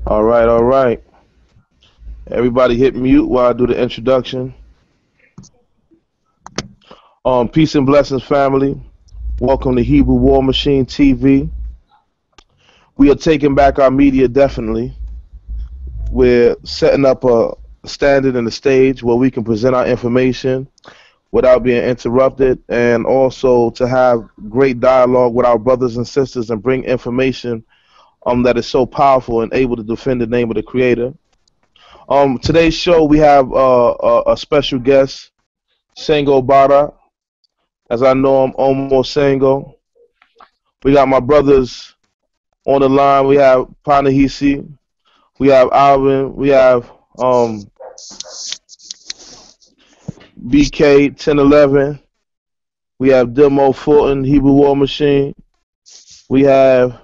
All right, all right. Everybody hit mute while I do the introduction. Peace and blessings, family. Welcome to Hebrew War Machine TV. We are taking back our media definitely. We're setting up a standard and a stage where we can present our information without being interrupted, and also to have great dialogue with our brothers and sisters and bring information that is so powerful and able to defend the name of the Creator. Today's show we have a special guest, Songo Bara. As I know him, almost Songo. We got my brothers on the line. We have Panahisi, we have Alvin, we have BK 1011, we have Demo Fulton, Hebrew War Machine. We have,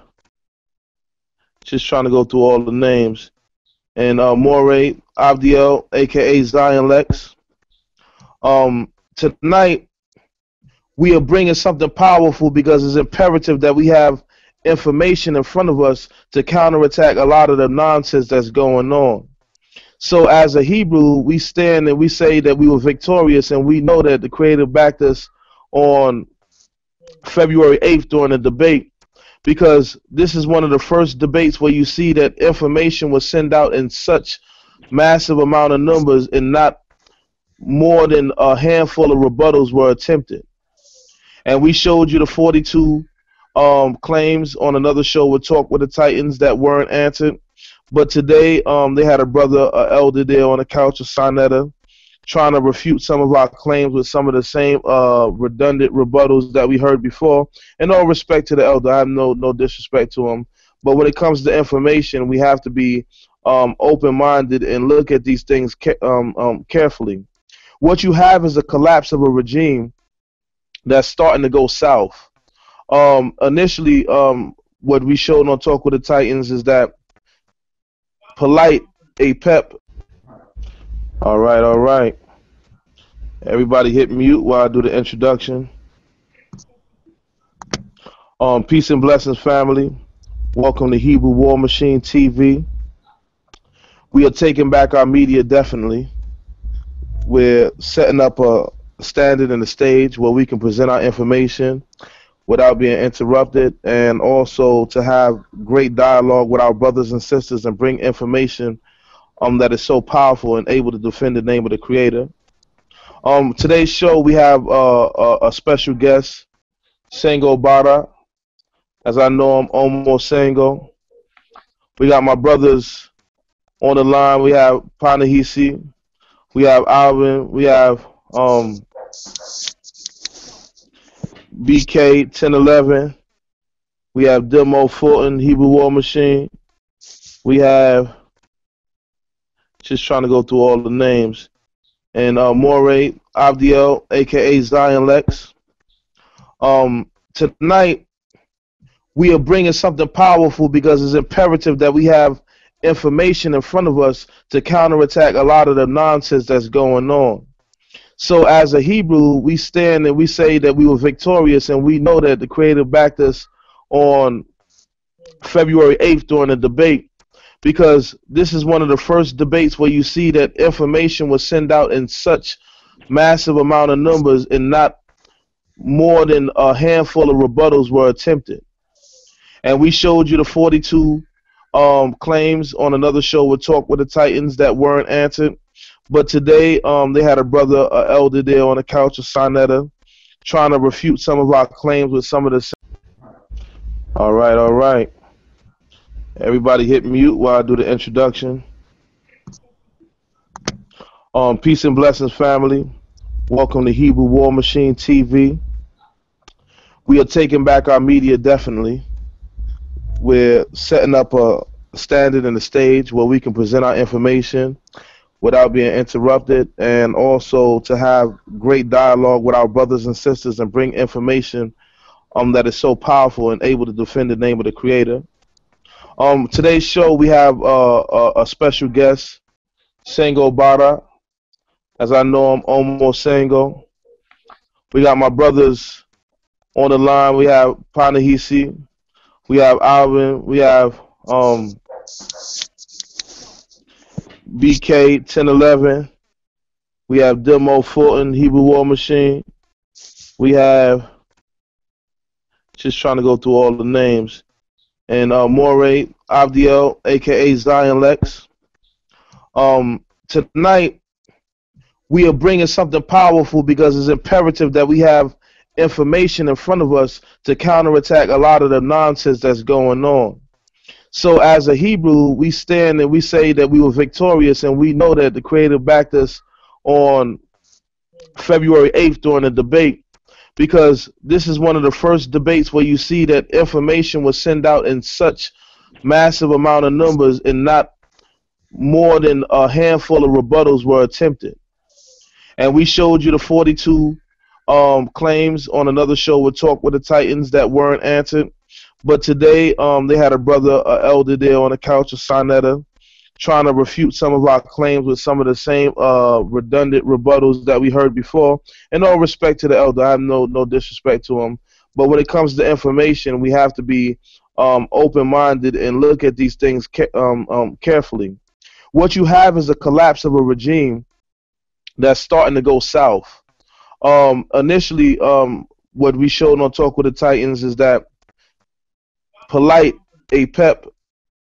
just trying to go through all the names, and Moray Abdiel, aka Zion Lex. Tonight we are bringing something powerful because it's imperative that we have information in front of us to counterattack a lot of the nonsense that's going on. So as a Hebrew, we stand and we say that we were victorious, and we know that the Creator backed us on February 8th during the debate, because this is one of the first debates where you see that information was sent out in such massive amount of numbers, and not more than a handful of rebuttals were attempted. And we showed you the 42 claims on another show with Talk with the Titans that weren't answered. But today they had a brother, elder there on the couch, a Sonetta, trying to refute some of our claims with some of the same redundant rebuttals that we heard before. And all respect to the elder, I have no disrespect to him. But when it comes to information, we have to be open-minded and look at these things carefully. What you have is a collapse of a regime that's starting to go south. Initially, what we showed on Talk with the Titans is that Polite, a pep. All right, all right. Everybody hit mute while I do the introduction. Peace and blessings, family. Welcome to Hebrew War Machine TV. We are taking back our media definitely. We're setting up a standard and a stage where we can present our information without being interrupted, and also to have great dialogue with our brothers and sisters and bring information that is so powerful and able to defend the name of the Creator. Today's show we have a special guest, Songo Bara. As I know him, almost Songo. We got my brothers on the line. We have Panahisi, we have Alvin, we have BK 1011, we have Demo Fulton, Hebrew War Machine. We have, just trying to go through all the names, and Moray Abdiel, aka Zion Lex. Tonight we are bringing something powerful because it's imperative that we have information in front of us to counterattack a lot of the nonsense that's going on. So as a Hebrew, we stand and we say that we were victorious, and we know that the Creator backed us on February 8th during the debate, because this is one of the first debates where you see that information was sent out in such massive amount of numbers, and not more than a handful of rebuttals were attempted. And we showed you the 42 claims on another show with Talk with the Titans that weren't answered. But today they had a brother, elder there on the couch, a Sonetta, trying to refute some of our claims with some of the same. All right, all right. Everybody hit mute while I do the introduction. Peace and blessings, family. Welcome to Hebrew War Machine TV. We are taking back our media definitely. We're setting up a standard and a stage where we can present our information without being interrupted, and also to have great dialogue with our brothers and sisters and bring information that is so powerful and able to defend the name of the Creator. Today's show we have a special guest, Songo Bara. As I know him, almost Songo. We got my brothers on the line. We have Panahisi, we have Alvin, we have BK 1011. We have Demo Fulton, Hebrew War Machine. We have, just trying to go through all the names, and Moray Abdiel, aka Zion Lex. Tonight we are bringing something powerful because it's imperative that we have information in front of us to counterattack a lot of the nonsense that's going on. So as a Hebrew, we stand and we say that we were victorious, and we know that the Creator backed us on February 8th during the debate, because this is one of the first debates where you see that information was sent out in such massive amount of numbers, and not more than a handful of rebuttals were attempted. And we showed you the 42 claims on another show with Talk with the Titans that weren't answered. But today they had a brother, elder there on the couch, a Sonetta, trying to refute some of our claims with some of the same redundant rebuttals that we heard before. And all respect to the elder, I have no disrespect to him. But when it comes to information, we have to be open-minded and look at these things carefully. What you have is a collapse of a regime that's starting to go south. Initially, what we showed on Talk with the Titans is that Polite APEP,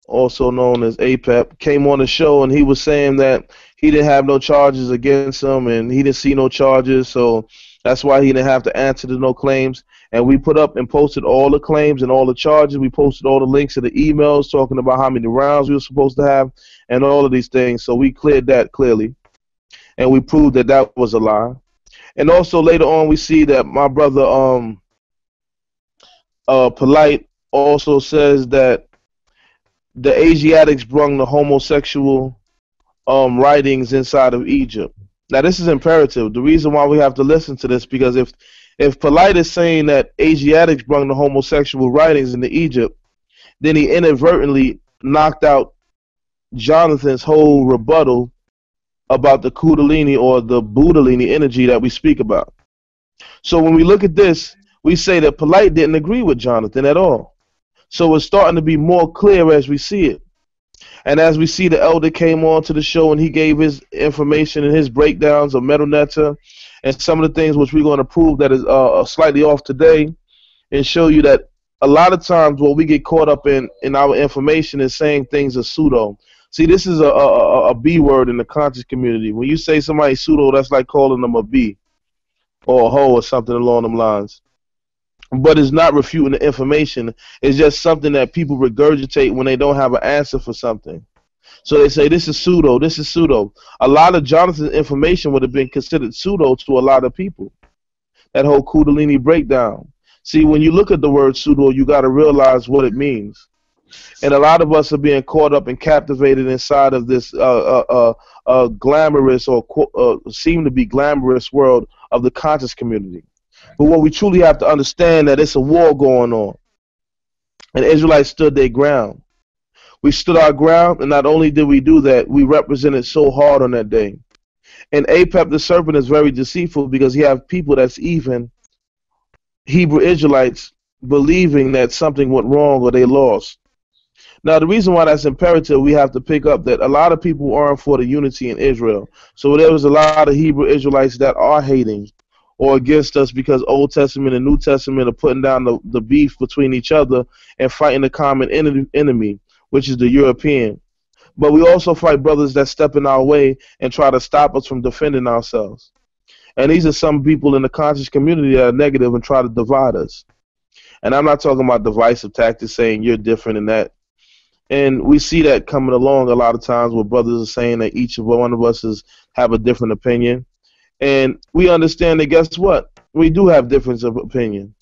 also known as APEP, came on the show and he was saying that he didn't have no charges against him and he didn't see no charges, so that's why he didn't have to answer to no claims. And we put up and posted all the claims and all the charges. We posted all the links to the emails talking about how many rounds we were supposed to have and all of these things. So we cleared that clearly, and we proved that that was a lie. And also later on, we see that my brother Polite also says that the Asiatics brung the homosexual writings inside of Egypt. Now this is imperative. The reason why we have to listen to this, because if Polite is saying that Asiatics brung the homosexual writings into Egypt, then he inadvertently knocked out Jonathan's whole rebuttal about the Kundalini or the Buddhalini energy that we speak about. So when we look at this, we say that Polite didn't agree with Jonathan at all. So it's starting to be more clear as we see it. And as we see, the elder came on to the show and he gave his information and his breakdowns of Medu Neter and some of the things which we're going to prove that is slightly off today, and show you that a lot of times what we get caught up in our information is saying things are pseudo. See, this is a B word in the conscious community. When you say somebody's pseudo, that's like calling them a B or a hoe or something along them lines. But it's not refuting the information. It's just something that people regurgitate when they don't have an answer for something. So they say, this is pseudo, this is pseudo. A lot of Jonathan's information would have been considered pseudo to a lot of people. That whole Kundalini breakdown. See, when you look at the word pseudo, you got to realize what it means. And a lot of us are being caught up and captivated inside of this glamorous or seem to be glamorous world of the conscious community. But what we truly have to understand, that it's a war going on. And the Israelites stood their ground. We stood our ground, and not only did we do that, we represented so hard on that day. And Apep the serpent is very deceitful, because he have people that's even Hebrew Israelites believing that something went wrong or they lost. Now, the reason why that's imperative, we have to pick up that a lot of people aren't for the unity in Israel. So there was a lot of Hebrew Israelites that are hating or against us, because Old Testament and New Testament are putting down the beef between each other and fighting the common enemy, which is the European. But we also fight brothers that step in our way and try to stop us from defending ourselves. And these are some people in the conscious community that are negative and try to divide us. And I'm not talking about divisive tactics saying you're different in that. And we see that coming along a lot of times where brothers are saying that each of one of us have a different opinion. And we understand that, guess what? We do have difference of opinion.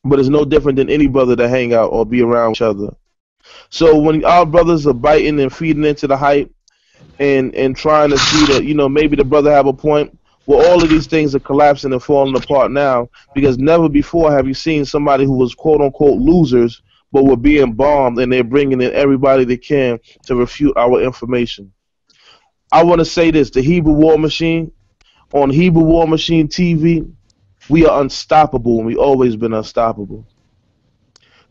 But it's no different than any brother that hang out or be around each other. So when our brothers are biting and feeding into the hype and trying to see that, you know, maybe the brother have a point, well, all of these things are collapsing and falling apart now, because never before have you seen somebody who was quote-unquote losers but were being bombed, and they're bringing in everybody they can to refute our information. I want to say this, the Hebrew War Machine, on Hebrew War Machine TV, we are unstoppable, and we always been unstoppable.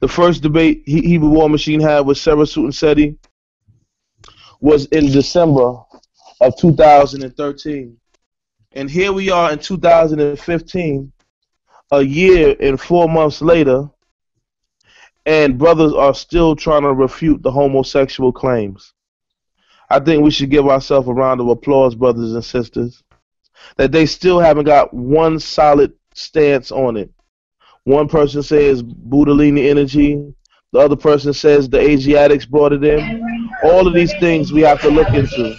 The first debate Hebrew War Machine had with Sarah Sutton Seti was in December of 2013. And here we are in 2015, a year and 4 months later, and brothers are still trying to refute the homosexual claims. I think we should give ourselves a round of applause, brothers and sisters, that they still haven't got one solid stance on it. One person says Buddhalini energy, the other person says the Asiatics brought it in. All of these things we have to look into.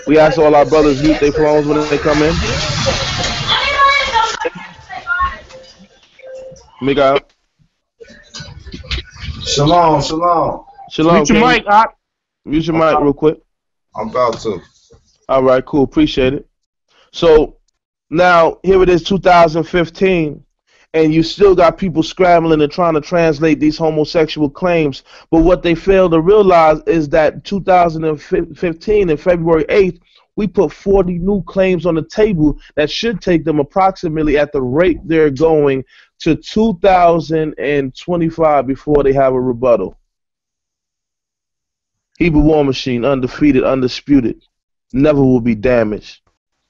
We ask all our brothers mute their phones when they come in. Miguel. Shalom, shalom. Shalom. Mute your mic, Op. Mute your mic real quick. I'm about to. All right, cool. Appreciate it. So now here it is, 2015, and you still got people scrambling and trying to translate these homosexual claims. But what they fail to realize is that 2015, in February 8th, we put 40 new claims on the table that should take them approximately at the rate they're going to 2025 before they have a rebuttal. Hebrew War Machine, undefeated, undisputed, never will be damaged.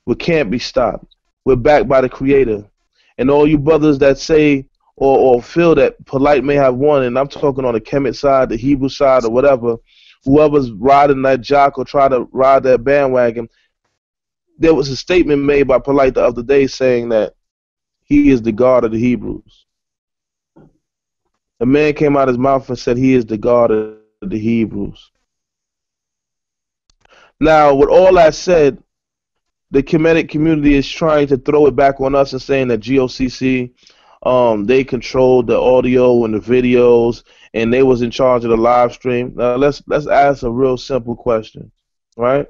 We can't be stopped. We're backed by the Creator. And all you brothers that say or feel that Polite may have won, and I'm talking on the Kemet side, the Hebrew side, or whatever, whoever's riding that jock or try to ride that bandwagon, there was a statement made by Polite the other day saying that he is the God of the Hebrews. A man came out his mouth and said he is the God of the Hebrews. Now, with all that said, the Kemetic community is trying to throw it back on us and saying that GOCC, they controlled the audio and the videos, and they was in charge of the live stream. Now, let's ask a real simple question, right?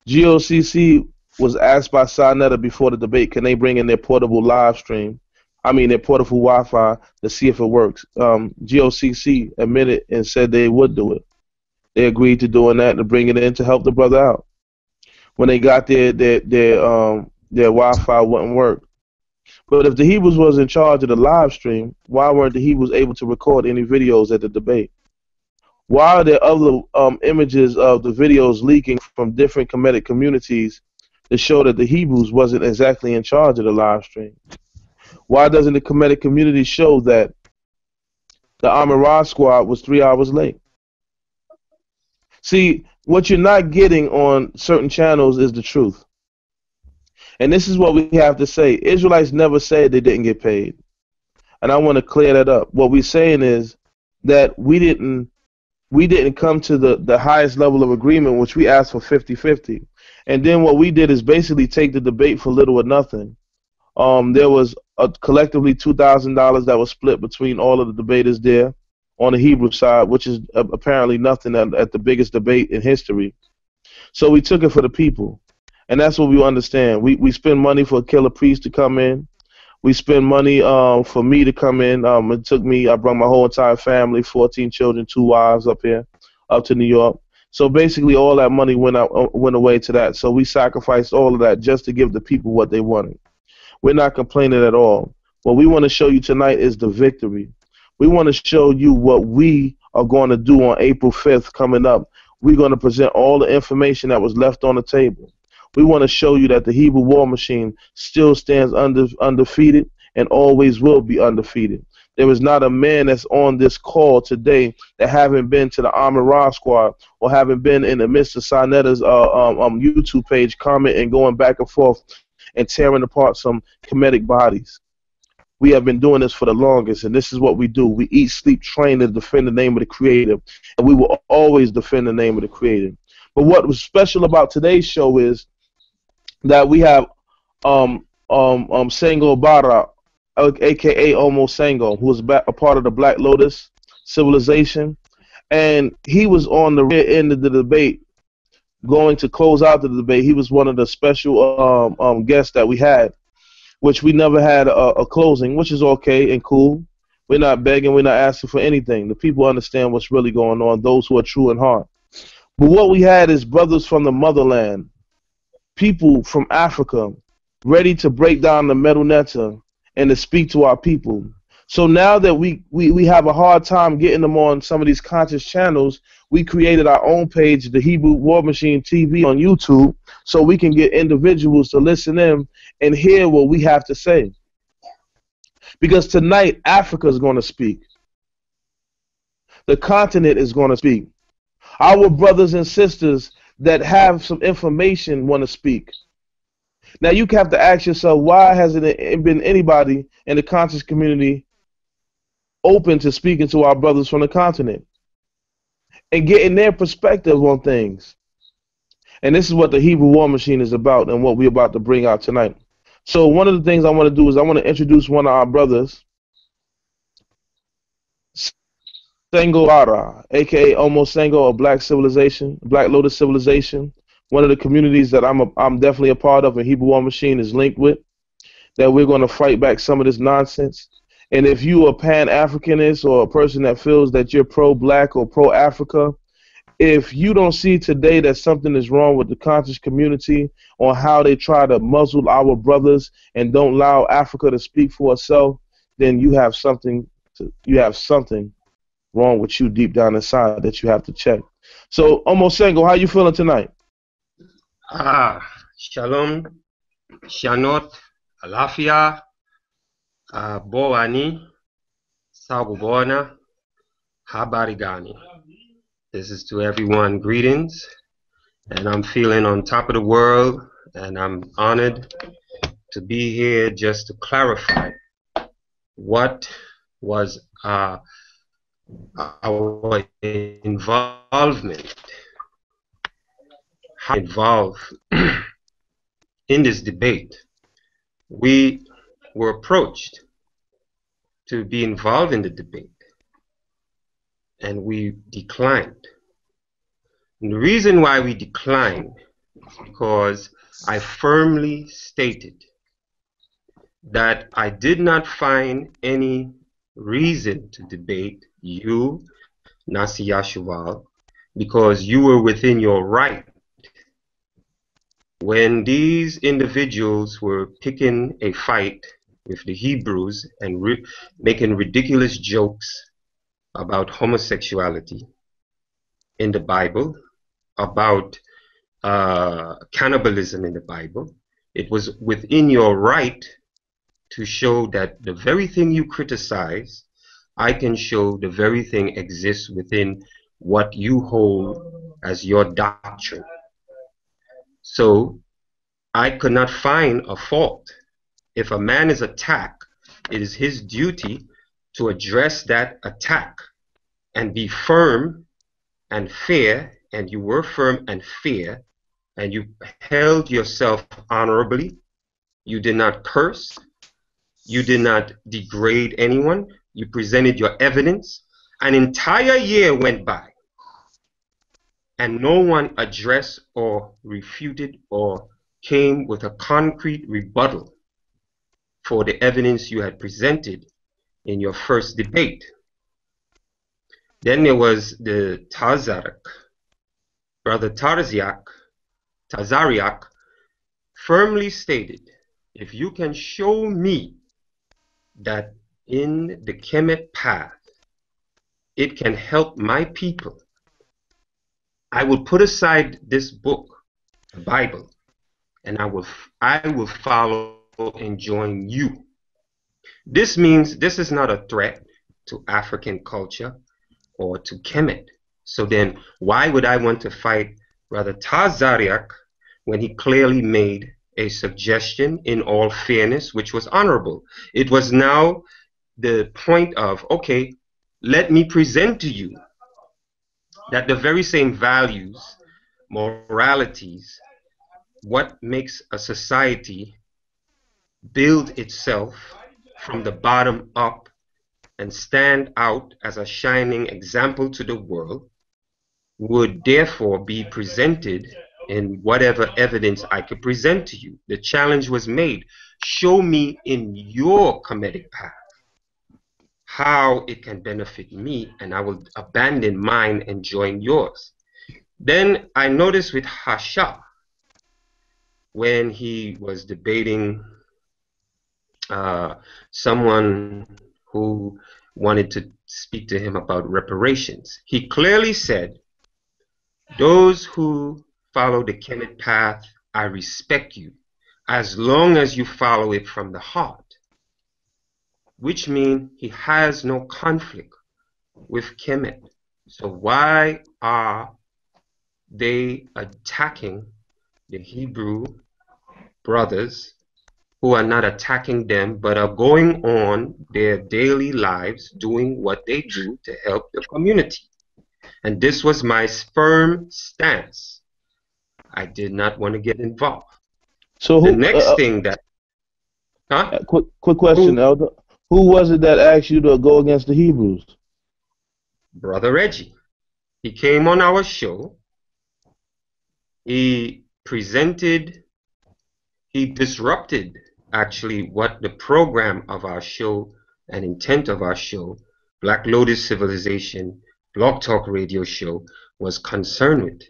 GOCC was asked by Neter before the debate, can they bring in their portable live stream? I mean, their portable Wi-Fi to see if it works. GOCC admitted and said they would do it. They agreed to doing that and to bring it in to help the brother out. When they got their Wi-Fi wouldn't work. But if the Hebrews was in charge of the live stream, why weren't the Hebrews able to record any videos at the debate? Why are there other images of the videos leaking from different Kemetic communities to show that the Hebrews wasn't exactly in charge of the live stream? Why doesn't the Kemetic community show that the Amirah squad was 3 hours late? See, what you're not getting on certain channels is the truth. And this is what we have to say. Israelites never said they didn't get paid. And I want to clear that up. What we're saying is that we didn't come to the highest level of agreement, which we asked for 50-50. And then what we did is basically take the debate for little or nothing. There was collectively $2,000 that was split between all of the debaters there on the Hebrew side, which is apparently nothing at the biggest debate in history. So we took it for the people. And that's what we understand. We spend money for a killer priest to come in. We spend money for me to come in. It took me, I brought my whole entire family, 14 children, 2 wives up here, up to New York. So basically all that money went away to that. So we sacrificed all of that just to give the people what they wanted. We're not complaining at all. What we want to show you tonight is the victory. We want to show you what we are going to do on April 5th coming up. We're going to present all the information that was left on the table. We want to show you that the Hebrew War Machine still stands undefeated and always will be undefeated. There is not a man that's on this call today that haven't been to the Amirah squad or haven't been in the midst of Neter's YouTube page commenting, going back and forth and tearing apart some Kemetic bodies. We have been doing this for the longest, and this is what we do. We eat, sleep, train to defend the name of the Creator, and we will always defend the name of the Creator. But what was special about today's show is that we have Songo Bara, a.k.a. Almost Songo, who was a part of the Black Lotus civilization, and he was on the rear end of the debate, going to close out the debate. He was one of the special guests that we had, which we never had a closing, which is okay and cool. We're not begging, we're not asking for anything. The people understand what's really going on, those who are true in heart. But what we had is brothers from the motherland, people from Africa, ready to break down the Medu Neter and to speak to our people, So now that we have a hard time getting them on some of these conscious channels, we created our own page, the Hebrew War Machine TV on YouTube, so we can get individuals to listen in and hear what we have to say. Because tonight, Africa is going to speak. The continent is going to speak. Our brothers and sisters that have some information want to speak. Now you have to ask yourself, why hasn't it been anybody in the conscious community open to speaking to our brothers from the continent and getting their perspective on things? And this is what the Hebrew War Machine is about and what we're about to bring out tonight. So one of the things I want to do is I want to introduce one of our brothers, Songo, aka Almost Songo, of Black Civilization, Black Lotus Civilization. One of the communities that I'm definitely a part of, and Hebrew War Machine is linked with, that we're going to fight back some of this nonsense. And if you are Pan-Africanist or a person that feels that you're pro-Black or pro-Africa, if you don't see today that something is wrong with the conscious community on how they try to muzzle our brothers and don't allow Africa to speak for itself, then you have something wrong with you deep down inside that you have to check. So, Almost Songo, how you feeling tonight? Shalom, Shanot, Alafia, Boani, Sabubona, Habarigani. This is to everyone greetings, and I'm feeling on top of the world, and I'm honored to be here just to clarify what was our involvement, how involved in this debate. We were approached to be involved in the debate, and we declined. And the reason why we declined is because I firmly stated that I did not find any reason to debate you, Nasi Yashuv-El, because you were within your right. When these individuals were picking a fight with the Hebrews and making ridiculous jokes about homosexuality in the Bible, about cannibalism in the Bible, it was within your right to show that the very thing you criticize, I can show the very thing exists within what you hold as your doctrine. So I could not find a fault. If a man is attacked, it is his duty to address that attack and be firm and fair, and you were firm and fair, and you held yourself honorably. You did not curse. You did not degrade anyone. You presented your evidence. An entire year went by, and no one addressed or refuted or came with a concrete rebuttal for the evidence you had presented in your first debate. Then there was the Tazariak, Brother Tazariak firmly stated, if you can show me that in the Kemet path it can help my people, I will put aside this book, the Bible, and I will follow and join you. This means this is not a threat to African culture or to Kemet. So then why would I want to fight Brother Tazariak when he clearly made a suggestion in all fairness, which was honorable? It was now the point of, okay, let me present to you that the very same values, moralities, what makes a society build itself from the bottom up and stand out as a shining example to the world, would therefore be presented in whatever evidence I could present to you. The challenge was made. Show me in your Kemetic path how it can benefit me, and I will abandon mine and join yours. Then I noticed with Hasha, when he was debating someone who wanted to speak to him about reparations. He clearly said, those who follow the Kemet path, I respect you, as long as you follow it from the heart, which means he has no conflict with Kemet. So why are they attacking the Hebrew brothers who are not attacking them but are going on their daily lives doing what they do to help the community? And this was my firm stance. I did not want to get involved. So The next thing that, quick question, Elder. Who was it that asked you to go against the Hebrews? Brother Reggie. He came on our show. He disrupted actually what the program of our show and intent of our show, Black Lotus Civilization, Blog Talk Radio Show, was concerned with.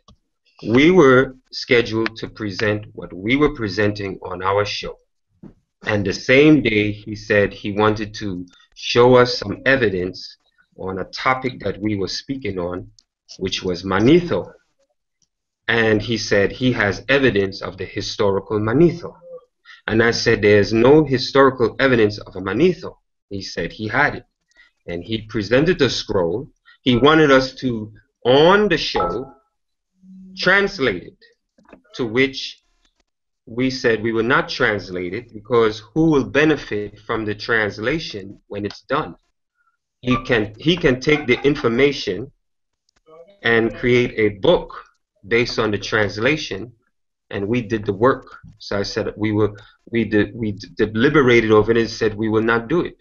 We were scheduled to present what we were presenting on our show. And the same day he said he wanted to show us some evidence on a topic that we were speaking on, which was Manetho. And he said he has evidence of the historical Manetho. And I said there's no historical evidence of a Manetho. He said he had it. And he presented the scroll. He wanted us to, on the show, translate it, to which we said we will not translate it because who will benefit from the translation when it's done? He can take the information and create a book based on the translation, and we did the work. So I said we deliberated over it and said we will not do it.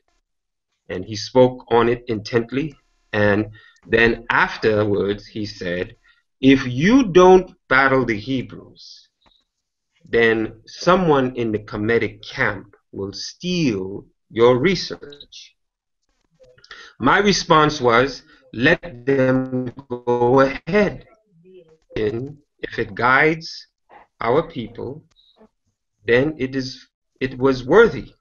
And he spoke on it intently, and then afterwards he said, if you don't battle the Hebrews, then someone in the Kemetic camp will steal your research. My response was, let them go ahead. And if it guides our people, then it was worthy.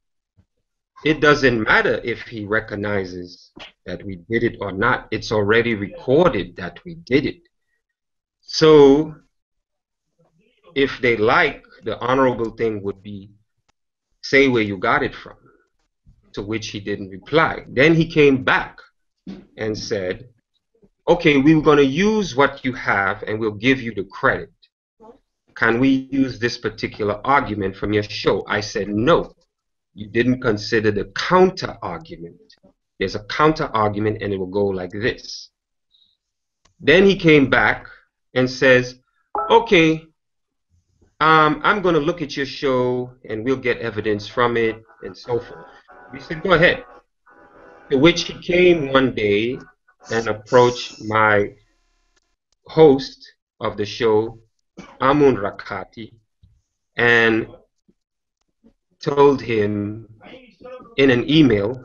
It doesn't matter if he recognizes that we did it or not. It's already recorded that we did it. So if they like, the honorable thing would be, say where you got it from, to which he didn't reply. Then he came back and said, okay, we're going to use what you have and we'll give you the credit. Can we use this particular argument from your show? I said, no, you didn't consider the counter argument. There's a counter argument and it will go like this. Then he came back and says, okay, I'm going to look at your show and we'll get evidence from it and so forth. We said, go ahead. To which he came one day and approached my host of the show, Amun Rakati, and told him in an email,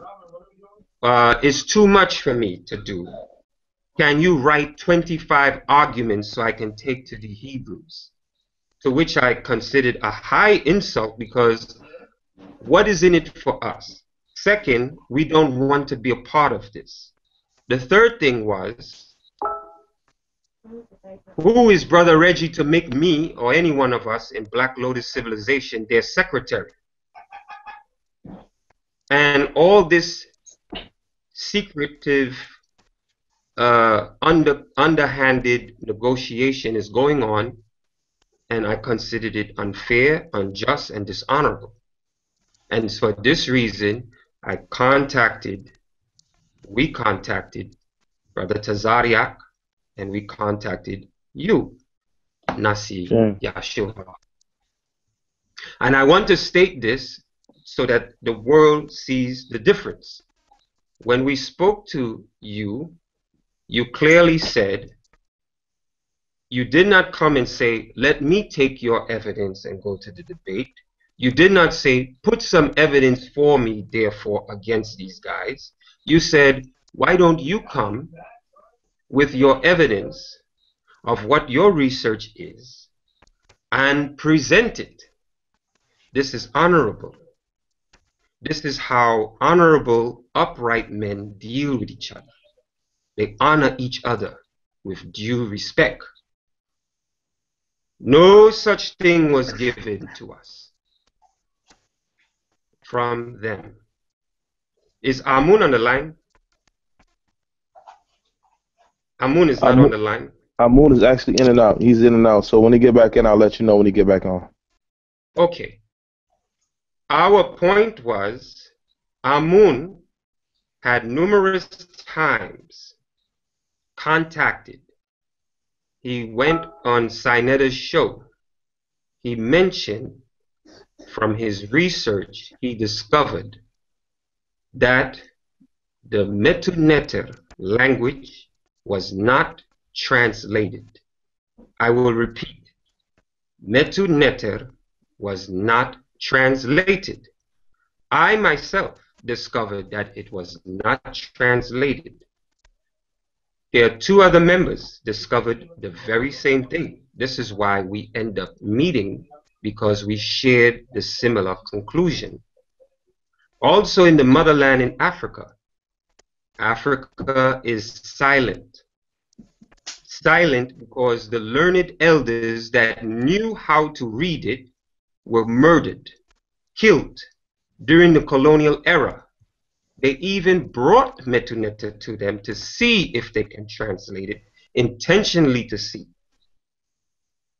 it's too much for me to do. Can you write 25 arguments so I can take to the Hebrews? To which I considered a high insult because what is in it for us? Second, we don't want to be a part of this. The third thing was, who is Brother Reggie to make me or any one of us in Black Lotus Civilization their secretary? And all this secretive, underhanded negotiation is going on, and I considered it unfair, unjust, and dishonorable. And for this reason, we contacted Brother Tazariak, and we contacted you, Nasi Yashuv-El. And I want to state this so that the world sees the difference. When we spoke to you, you clearly said, you did not come and say, let me take your evidence and go to the debate. You did not say, put some evidence for me, therefore, against these guys. You said, why don't you come with your evidence of what your research is and present it? This is honorable. This is how honorable, upright men deal with each other. They honor each other with due respect. No such thing was given to us from them. Is Amun on the line? Amun is not on the line. Amun is actually in and out. He's in and out. So when he get back in, I'll let you know when he get back on. Okay. Our point was Amun had numerous times contacted. He went on Sineta's show. He mentioned from his research, he discovered that the Medu Neter language was not translated. I will repeat, Medu Neter was not translated. I myself discovered that it was not translated. There are two other members discovered the very same thing. This is why we end up meeting, because we shared the similar conclusion. Also in the motherland in Africa, Africa is silent. Silent because the learned elders that knew how to read it were murdered, killed during the colonial era. They even brought Medu Neter to them to see if they can translate it, intentionally to see,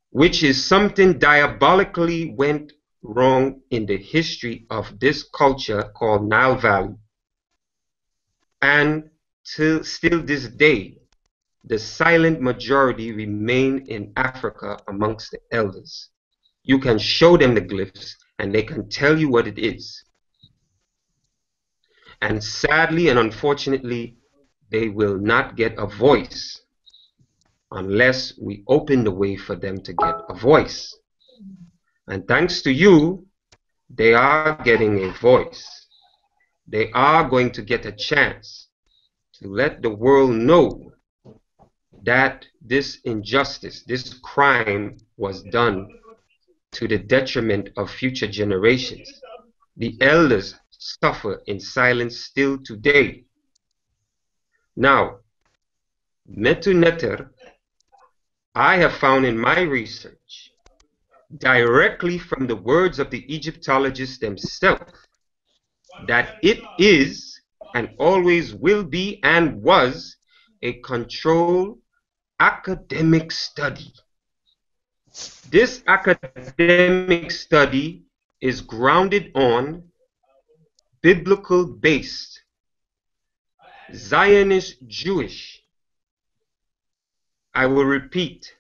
which is something diabolically went wrong in the history of this culture called Nile Valley. And till still this day, the silent majority remain in Africa amongst the elders. You can show them the glyphs and they can tell you what it is. And sadly and unfortunately, they will not get a voice unless we open the way for them to get a voice. And thanks to you, they are getting a voice. They are going to get a chance to let the world know that this injustice, this crime was done to the detriment of future generations. The elders suffer in silence still today. Now, Medu Neter, I have found in my research, directly from the words of the Egyptologists themselves, that it is and always will be and was a controlled academic study. This academic study is grounded on biblical based, Zionist Jewish, I will repeat,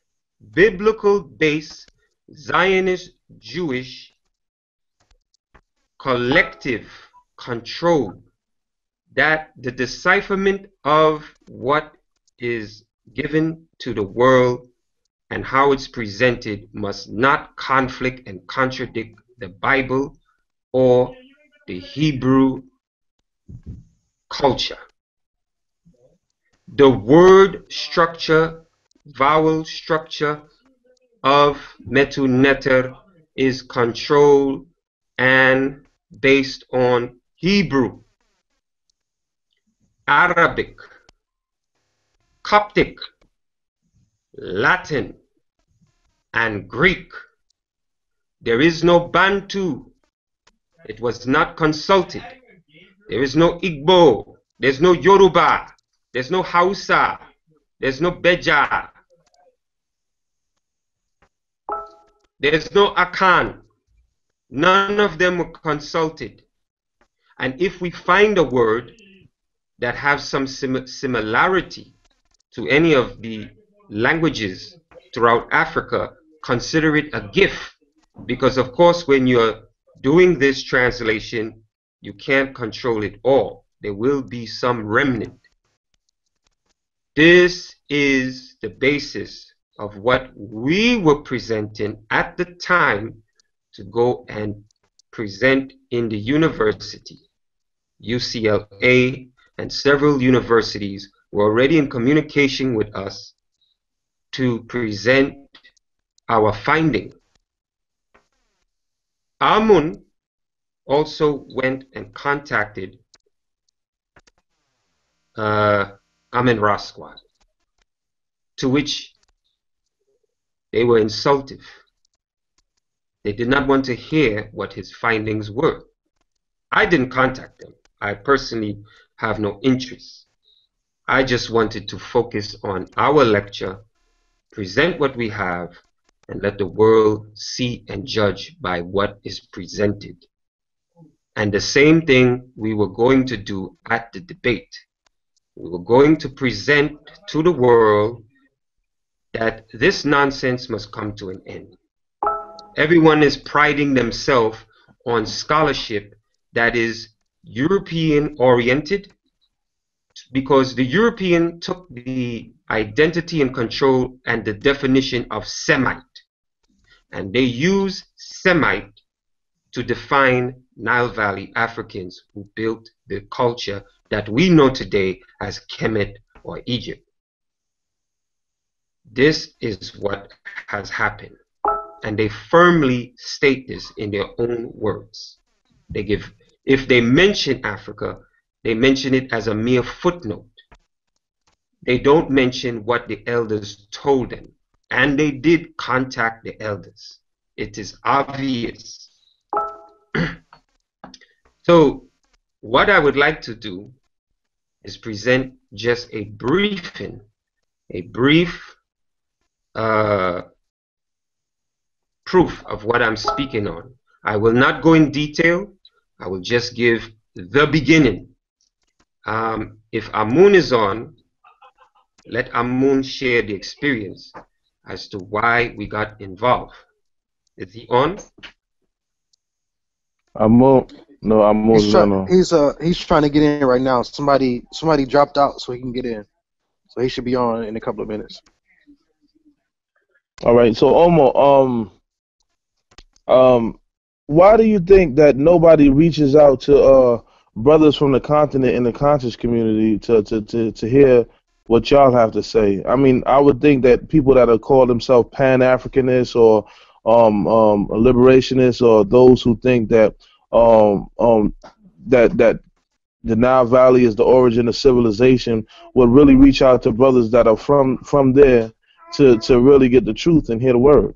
biblical based, Zionist Jewish collective control, that the decipherment of what is given to the world and how it's presented must not conflict and contradict the Bible or the Hebrew culture. The word structure, vowel structure of Medu Neter is controlled and based on Hebrew, Arabic, Coptic, Latin, and Greek. There is no Bantu. It was not consulted. There is no Igbo. There's no Yoruba. There's no Hausa. There's no Beja. There's no Akan. None of them were consulted. And if we find a word that has some similarity to any of the languages throughout Africa, consider it a gift. Because of course, when you're doing this translation, you can't control it all. There will be some remnant. This is the basis of what we were presenting at the time to go and present in the university. UCLA and several universities were already in communication with us to present our finding. Amun also went and contacted Amin Rasquad, to which they were insultive. They did not want to hear what his findings were. I didn't contact them. I personally have no interest. I just wanted to focus on our lecture, present what we have, and let the world see and judge by what is presented. And the same thing we were going to do at the debate. We were going to present to the world that this nonsense must come to an end. Everyone is priding themselves on scholarship that is European oriented, because the European took the identity and control and the definition of Semite, and they use Semite to define Nile Valley Africans who built the culture that we know today as Kemet or Egypt. This is what has happened, and they firmly state this in their own words. They give, if they mention Africa, they mention it as a mere footnote. They don't mention what the elders told them, and they did contact the elders. It is obvious. So what I would like to do is present just a briefing, a brief proof of what I'm speaking on. I will not go in detail. I will just give the beginning. If Amun is on, let Amun share the experience as to why we got involved. Is he on? No, Amun's not on. He's trying to get in right now. Somebody dropped out so he can get in. So he should be on in a couple of minutes. All right. So Omo, why do you think that nobody reaches out to brothers from the continent and the conscious community to hear what y'all have to say? I mean, I would think that people that are called themselves Pan-Africanists or liberationists, or those who think that that the Nile Valley is the origin of civilization, would really reach out to brothers that are from there to really get the truth and hear the word.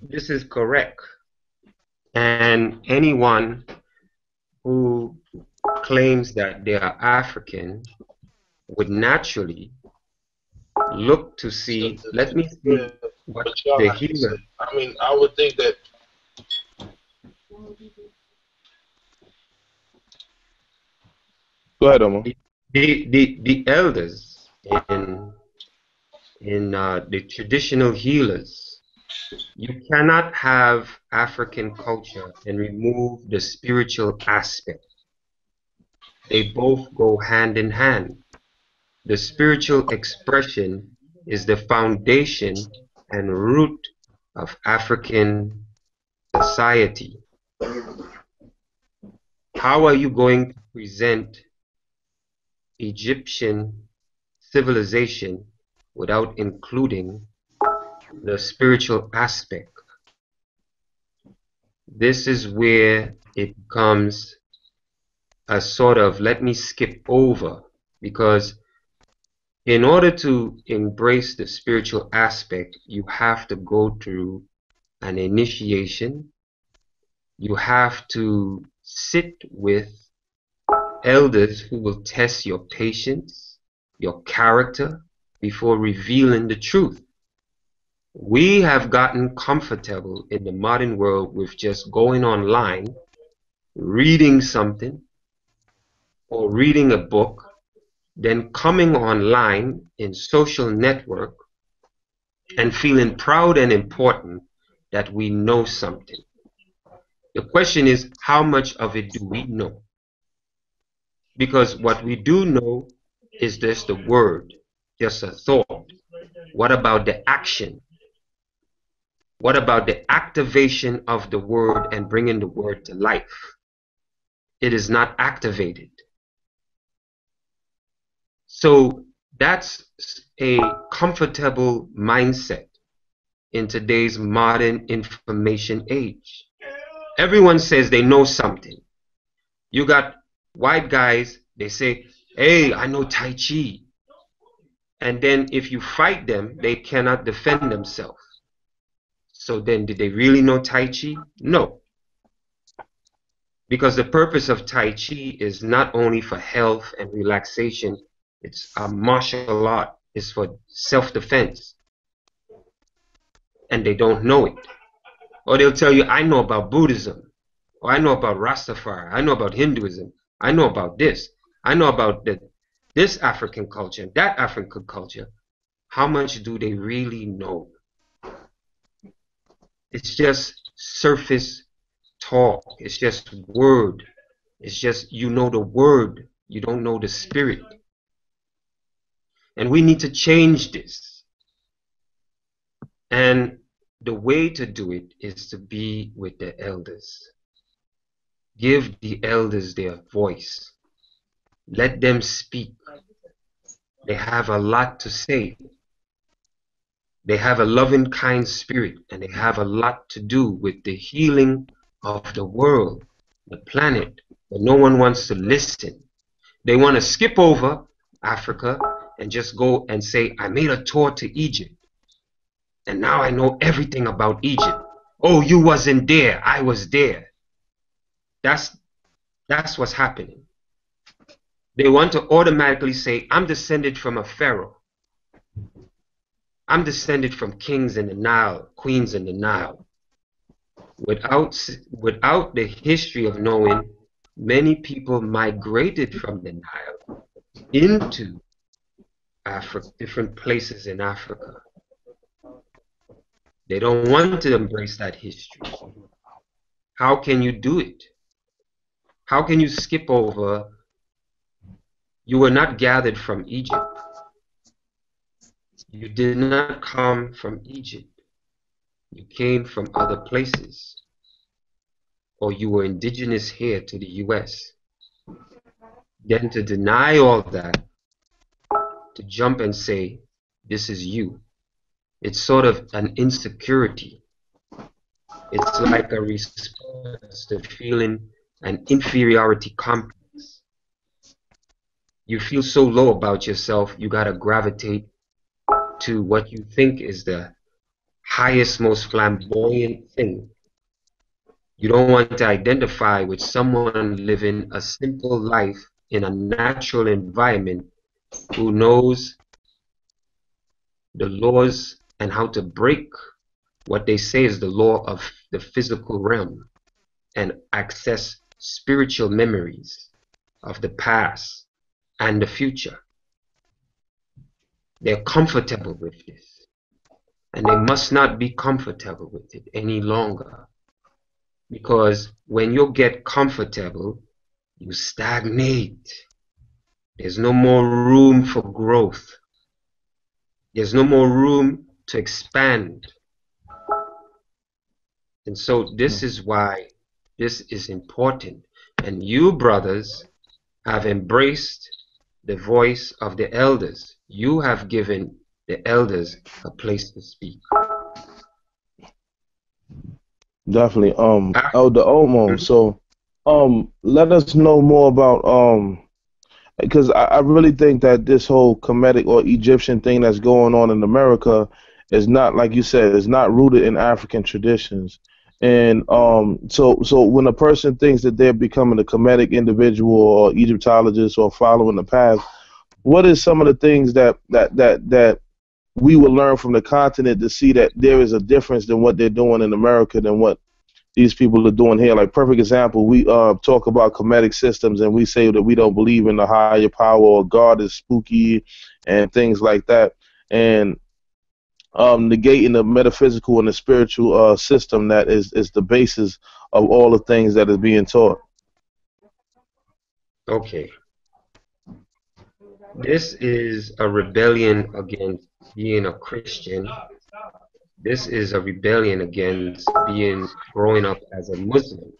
This is correct. And anyone who claims that they are African would naturally look to see, let me see what the healer. I mean, I would think that. Go ahead, Omar. The elders in the traditional healers, you cannot have African culture and remove the spiritual aspect. They both go hand in hand. The spiritual expression is the foundation and root of African society. How are you going to present Egyptian civilization without including the spiritual aspect? This is where it becomes a sort of, let me skip over, because in order to embrace the spiritual aspect, you have to go through an initiation. You have to sit with elders who will test your patience, your character, before revealing the truth. We have gotten comfortable in the modern world with just going online, reading something, or reading a book, then coming online in social network and feeling proud and important that we know something. The question is, how much of it do we know? Because what we do know is just the word, just a thought. What about the action? What about the activation of the word and bringing the word to life? It is not activated. So that's a comfortable mindset in today's modern information age. Everyone says they know something. You got white guys, they say, hey, I know Tai Chi. And then if you fight them, they cannot defend themselves. So then did they really know Tai Chi? No. Because the purpose of Tai Chi is not only for health and relaxation, it's a martial art. It's for self-defense. And they don't know it. Or they'll tell you, I know about Buddhism. Or I know about Rastafari. I know about Hinduism. I know about this. I know about this African culture and that African culture. How much do they really know? It's just surface talk. It's just word. It's just, you know the word. You don't know the spirit. And we need to change this. And the way to do it is to be with the elders. Give the elders their voice. Let them speak. They have a lot to say. They have a loving, kind spirit, and they have a lot to do with the healing of the world, the planet, but no one wants to listen. They want to skip over Africa and just go and say, I made a tour to Egypt, and now I know everything about Egypt. Oh, you wasn't there. I was there. That's what's happening. They want to automatically say, I'm descended from a pharaoh. I'm descended from kings in the Nile, queens in the Nile. Without the history of knowing, many people migrated from the Nile into Africa, different places in Africa. They don't want to embrace that history. How can you do it? How can you skip over? You were not gathered from Egypt. You did not come from Egypt. You came from other places. Or you were indigenous here to the US. Then to deny all that, to jump and say, this is you. It's sort of an insecurity. It's like a response to feeling an inferiority complex. You feel so low about yourself, you gotta gravitate to what you think is the highest, most flamboyant thing. You don't want to identify with someone living a simple life in a natural environment who knows the laws and how to break what they say is the law of the physical realm and access spiritual memories of the past and the future. They're comfortable with this, and they must not be comfortable with it any longer, because when you get comfortable, you stagnate. There's no more room for growth. There's no more room to expand. And so this is why this is important. And you, brothers, have embraced the voice of the elders. You have given the elders a place to speak. Definitely. Elder Omo. So, let us know more about because I really think that this whole Kemetic or Egyptian thing that's going on in America is not, like you said, is not rooted in African traditions. And so when a person thinks that they're becoming a Kemetic individual or Egyptologist or following the path, what is some of the things that we will learn from the continent to see that there is a difference than what they're doing in America than what these people are doing here? Like, perfect example, we talk about Kemetic systems and we say that we don't believe in the higher power or God is spooky and things like that, and negating the metaphysical and the spiritual system that is the basis of all the things that is being taught. Okay. This is a rebellion against being a Christian. This is a rebellion against growing up as a Muslim.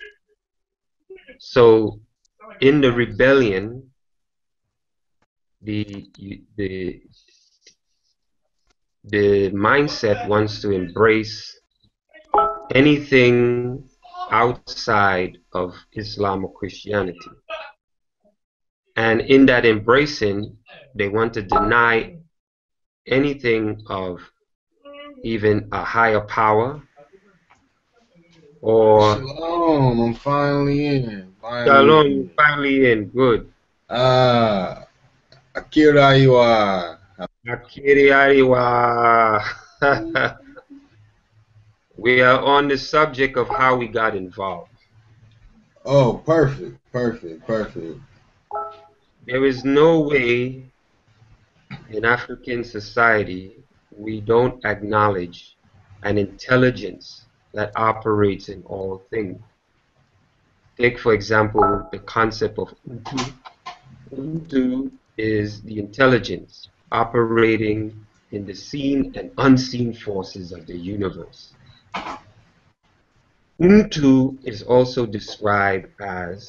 So in the rebellion, the mindset wants to embrace anything outside of Islam or Christianity. And in that embracing, they want to deny anything of even a higher power or Shalom, I'm finally in. Shalom, finally in. Good. Akira Iwa. Akiri Ariwa. We are on the subject of how we got involved. Oh, perfect. There is no way in African society we don't acknowledge an intelligence that operates in all things. Take, for example, the concept of Ubuntu. Ubuntu is the intelligence operating in the seen and unseen forces of the universe. Ubuntu is also described as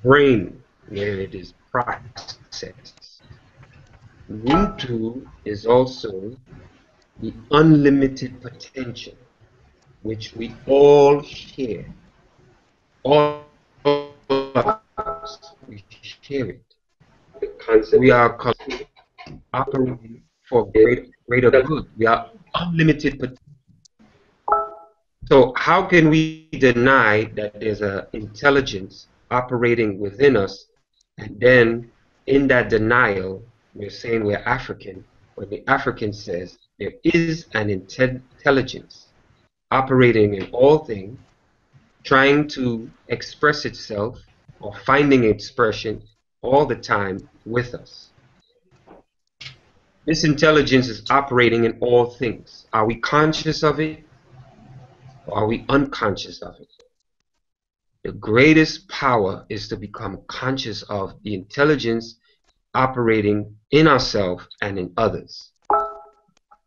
brain, where it is processed. Ubuntu is also the unlimited potential, which we all share. All of us, we share it. We are operating for greater good. We are unlimited potential. So how can we deny that there's an intelligence operating within us, and then in that denial, we're saying we're African, when the African says there is an intelligence operating in all things, trying to express itself or finding expression all the time with us. This intelligence is operating in all things. Are we conscious of it, or are we unconscious of it? The greatest power is to become conscious of the intelligence operating in ourselves and in others.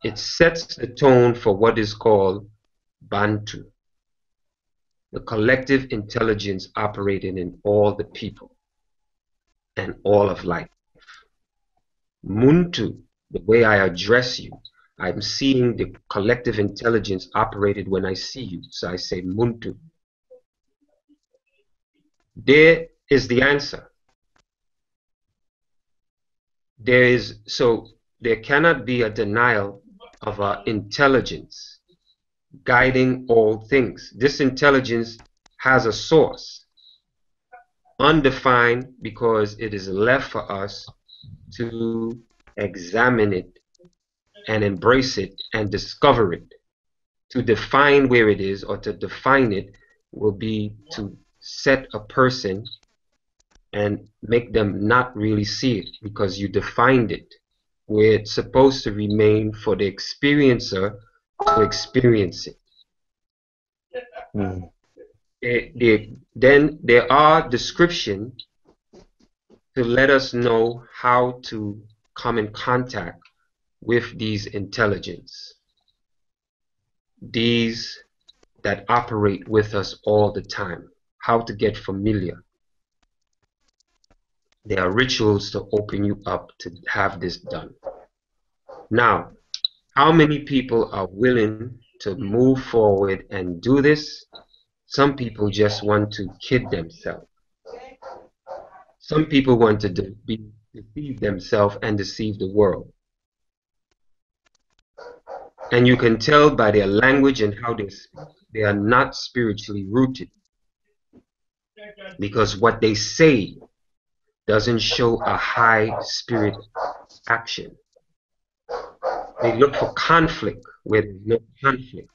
It sets the tone for what is called Bantu, the collective intelligence operating in all the people and all of life. Muntu, the way I address you, I'm seeing the collective intelligence operated when I see you, so I say Muntu. There is the answer. There cannot be a denial of our intelligence guiding all things. This intelligence has a source, undefined, because it is left for us to examine it and embrace it and discover it. To define where it is or to define it will be to set a person and make them not really see it, because you defined it where it's supposed to remain for the experiencer to experience it. Then there are descriptions to let us know how to come in contact with these intelligence, these that operate with us all the time, how to get familiar. There are rituals to open you up to have this done. Now, how many people are willing to move forward and do this? Some people just want to kid themselves. Some people want to deceive themselves and deceive the world. And you can tell by their language and how they speak, they are not spiritually rooted. Because what they say doesn't show a high spirit action. They look for conflict where there's no conflict.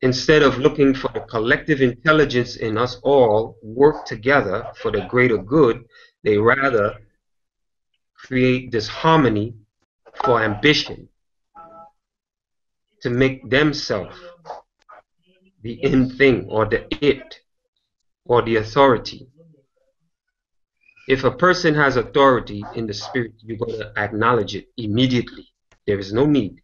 Instead of looking for the collective intelligence in us all work together for the greater good, they rather create disharmony for ambition to make themselves the in thing or the it or the authority. If a person has authority in the spirit, you're going to acknowledge it immediately. There is no need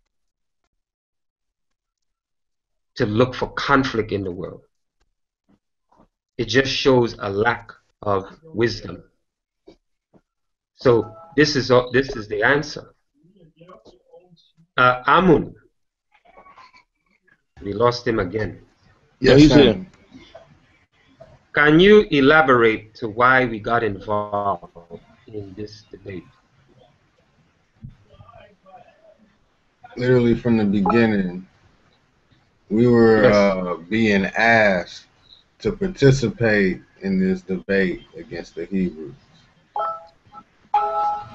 to look for conflict in the world. It just shows a lack of wisdom. So this is the answer. Amun, we lost him again. No, Yes, he's here. family. Can you elaborate to why we got involved in this debate? Literally from the beginning, we were Yes. being asked to participate in this debate against the Hebrews.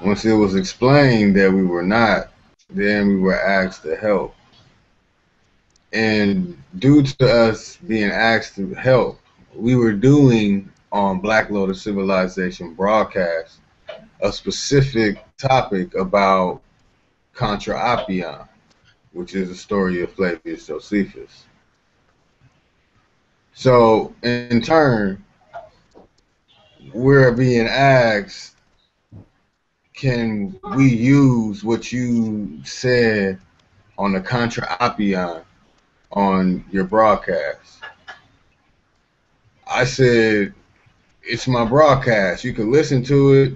Once it was explained that we were not, then we were asked to help. And due to us being asked to help, we were doing on Black Lotus Civilization broadcast a specific topic about Contra Appian, which is the story of Flavius Josephus. So, in turn, we're being asked, can we use what you said on the Contra Appian on your broadcast? I said, it's my broadcast. You can listen to it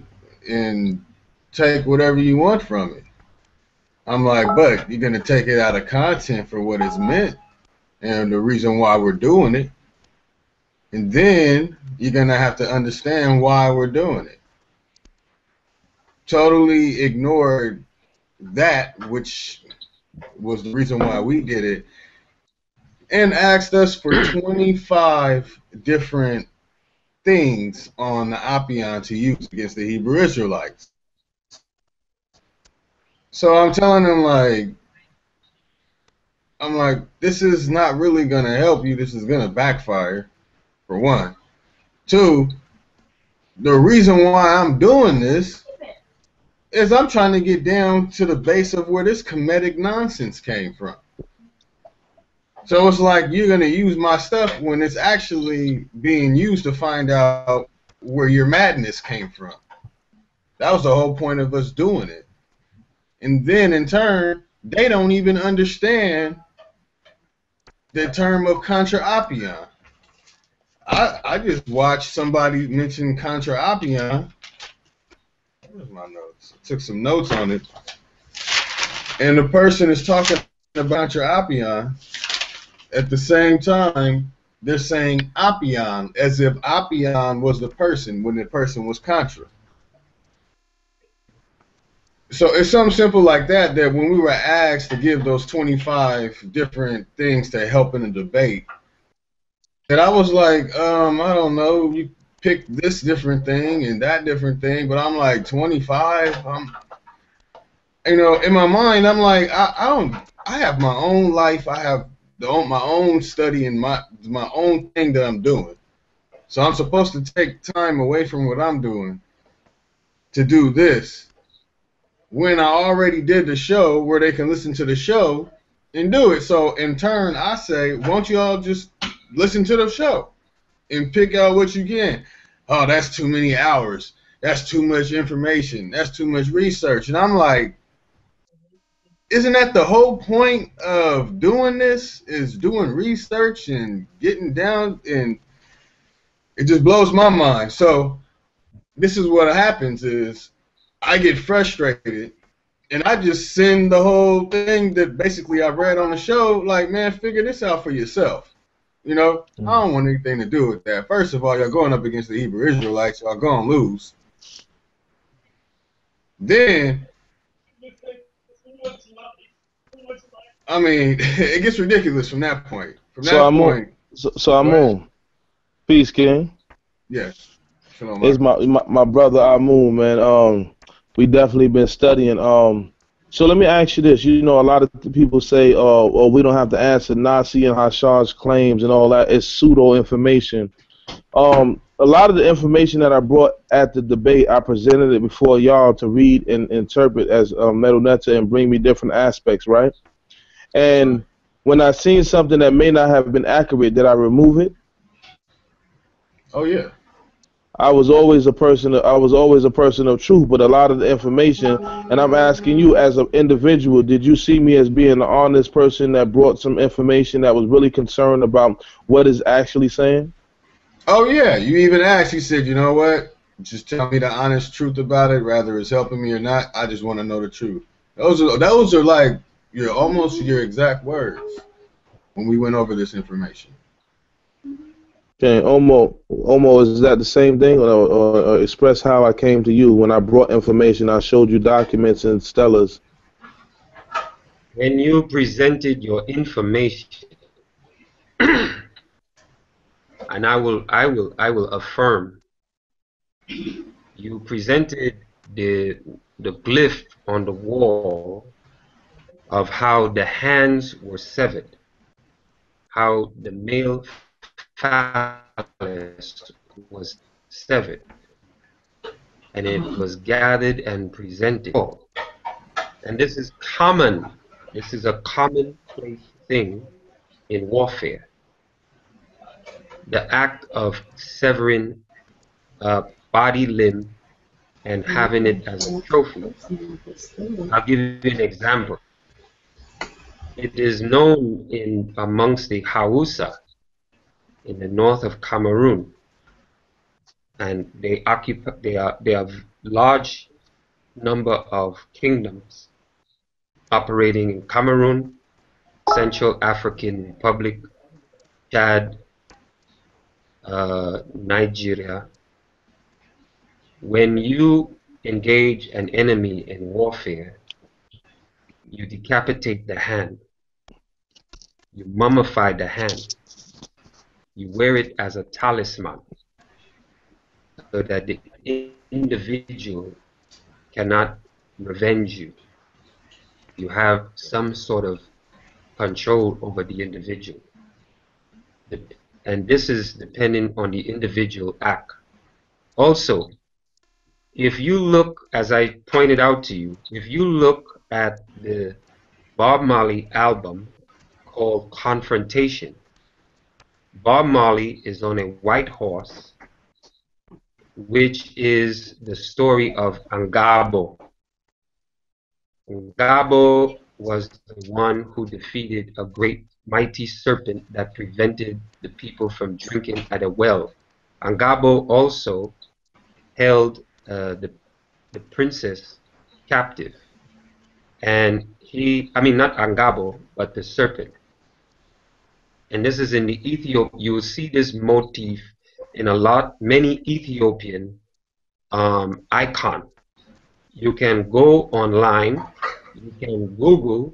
and take whatever you want from it. I'm like, but you're going to take it out of content for what it's meant and the reason why we're doing it. And then you're going to have to understand why we're doing it. Totally ignored that, which was the reason why we did it, and asked us for 25 different things on the Appian to use against the Hebrew Israelites. So I'm telling them, this is not really going to help you. This is going to backfire, for one. Two, the reason why I'm doing this is I'm trying to get down to the base of where this Kemetic nonsense came from. So it's like you're going to use my stuff when it's actually being used to find out where your madness came from. That was the whole point of us doing it. And then in turn, they don't even understand the term of Contra Appian. I just watched somebody mention Contra Appian. Where's my notes? I took some notes on it. And the person is talking about Contra Appian. At the same time, they're saying Appian as if Appian was the person when the person was Contra. So it's something simple like that, that when we were asked to give those 25 different things to help in the debate, that I was like, I don't know, you pick this different thing and that different thing, but I'm like 25. In my mind, I'm like, I have my own life. I have my own study and my own thing that I'm doing. So I'm supposed to take time away from what I'm doing to do this, when I already did the show where they can listen to the show and do it. So in turn, I say, won't you all just listen to the show and pick out what you can? Oh, that's too many hours. That's too much information. That's too much research. And I'm like, isn't that the whole point of doing this, is doing research and getting down? And it just blows my mind. So this is what happens is I get frustrated and I just send the whole thing that basically I read on the show, like, man, figure this out for yourself. I don't want anything to do with that. First of all, you're going up against the Hebrew Israelites, y'all going to lose. Then, I mean, it gets ridiculous from that point. From that point. So I'm on. Peace, King. Yes. Shalom, It's my brother Amun, man. We definitely been studying. So let me ask you this. A lot of people say, oh, we don't have to answer Nasi and Hashard's claims and all that. It's pseudo information. A lot of the information that I brought at the debate, I presented it before y'all to read and interpret as Medu Neter and bring me different aspects, right? And when I seen something that may not have been accurate, did I remove it? Oh yeah. I was always a person of truth, but a lot of the information, and I'm asking you as an individual, did you see me as being an honest person that brought some information that was really concerned about what is actually saying? Oh yeah, you even asked, you said, you know what? Just tell me the honest truth about it, whether it's helping me or not. I just want to know the truth. Those are like almost your exact words when we went over this information. Okay, Omo, is that the same thing, or express how I came to you when I brought information? I showed you documents and stellas. When you presented your information, and I will affirm, you presented the glyph on the wall of how the hands were severed, how the male phallus was severed, and it was gathered and presented. And this is common. This is a commonplace thing in warfare. The act of severing a body limb and having it as a trophy. I'll give you an example. It is known in amongst the Hausa in the north of Cameroon, and they have large number of kingdoms operating in Cameroon, Central African Republic, Chad, Nigeria. When you engage an enemy in warfare, you decapitate the hand, you mummify the hand, you wear it as a talisman so that the individual cannot revenge you. You have some sort of control over the individual. And this is depending on the individual act. Also, if you look, as I pointed out to you, if you look at the Bob Marley album called Confrontation, Bob Marley is on a white horse, which is the story of Angabo. Angabo was the one who defeated a great mighty serpent that prevented the people from drinking at a well. Angabo also held the princess captive, and not Angabo, but the serpent. And this is in the Ethiopia. You will see this motif in many Ethiopian icon. You can go online, you can Google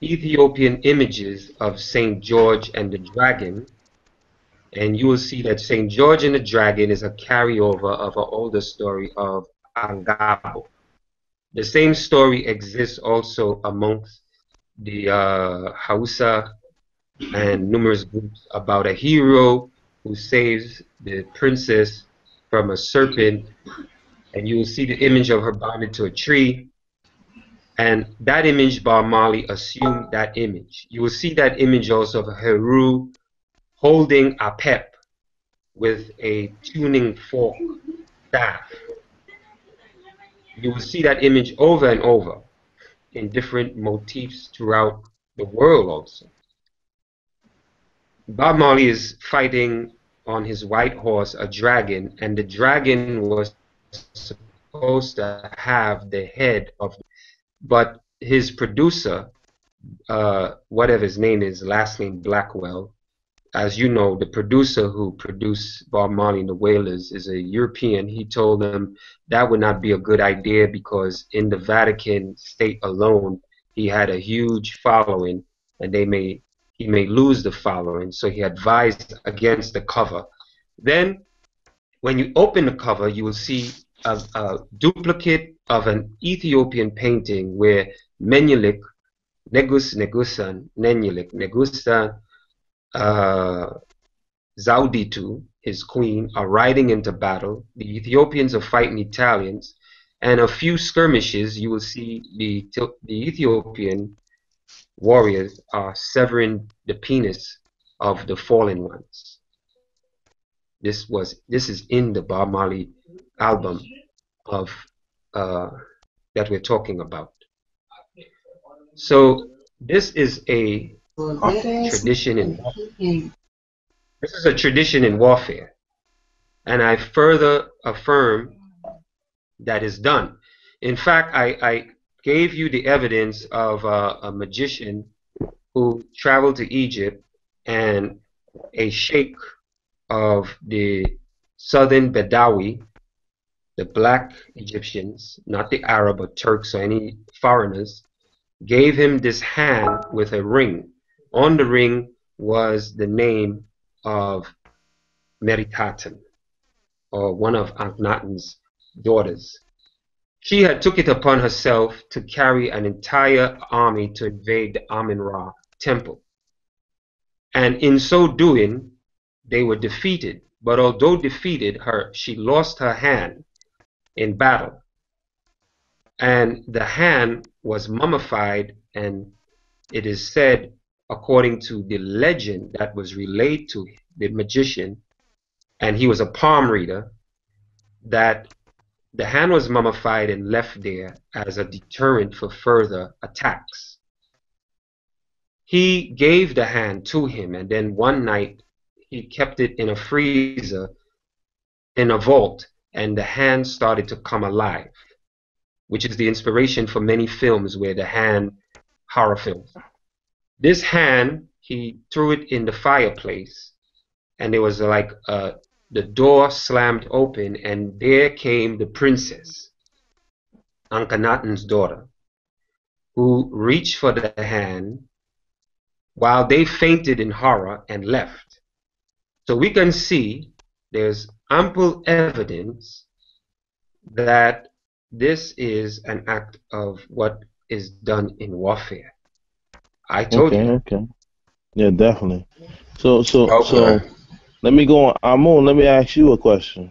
Ethiopian images of Saint George and the Dragon, and you will see that Saint George and the Dragon is a carryover of an older story of Angabo. The same story exists also amongst the Hausa and numerous groups about a hero who saves the princess from a serpent, and you will see the image of her bound to a tree, and that image, Bob Marley assumed that image. You will see that image also of Heru holding a pep with a tuning fork staff. You will see that image over and over in different motifs throughout the world also. Bob Marley is fighting on his white horse a dragon, and the dragon was supposed to have the head of, but his producer, whatever his name is, last name Blackwell, as you know, the producer who produced Bob Marley and the Wailers is a European. He told them that would not be a good idea because in the Vatican state alone, he had a huge following, and he may lose the following. So he advised against the cover. Then, when you open the cover, you will see a duplicate of an Ethiopian painting where Menelik, Negusan, Nenelik, Negusa, Zauditu, his queen, are riding into battle. The Ethiopians are fighting Italians, and a few skirmishes. You will see the Ethiopian warriors are severing the penis of the fallen ones. This is in the Bob Marley album of that we're talking about. So this is a tradition in warfare, and I further affirm that is done. In fact, I gave you the evidence of a magician who traveled to Egypt and a sheikh of the southern Bedawi, the black Egyptians, not the Arab or Turks or any foreigners, gave him this hand with a ring. On the ring was the name of Meritaten, or one of Akhenaten's daughters. She had took it upon herself to carry an entire army to invade the Amun-Ra temple. And in so doing, they were defeated. But although defeated, she lost her hand in battle. And the hand was mummified, and it is said, according to the legend that was relayed to the magician, and he was a palm reader, that the hand was mummified and left there as a deterrent for further attacks. He gave the hand to him, and then one night he kept it in a freezer in a vault, and the hand started to come alive, which is the inspiration for many films where the hand, horror films. This hand, he threw it in the fireplace, and there was like the door slammed open, and there came the princess, Akhenaten's daughter, who reached for the hand while they fainted in horror and left. So we can see there's ample evidence that this is an act of what is done in warfare. I told you. Okay. Yeah, definitely. So Okay. let me go on. Amun, let me ask you a question.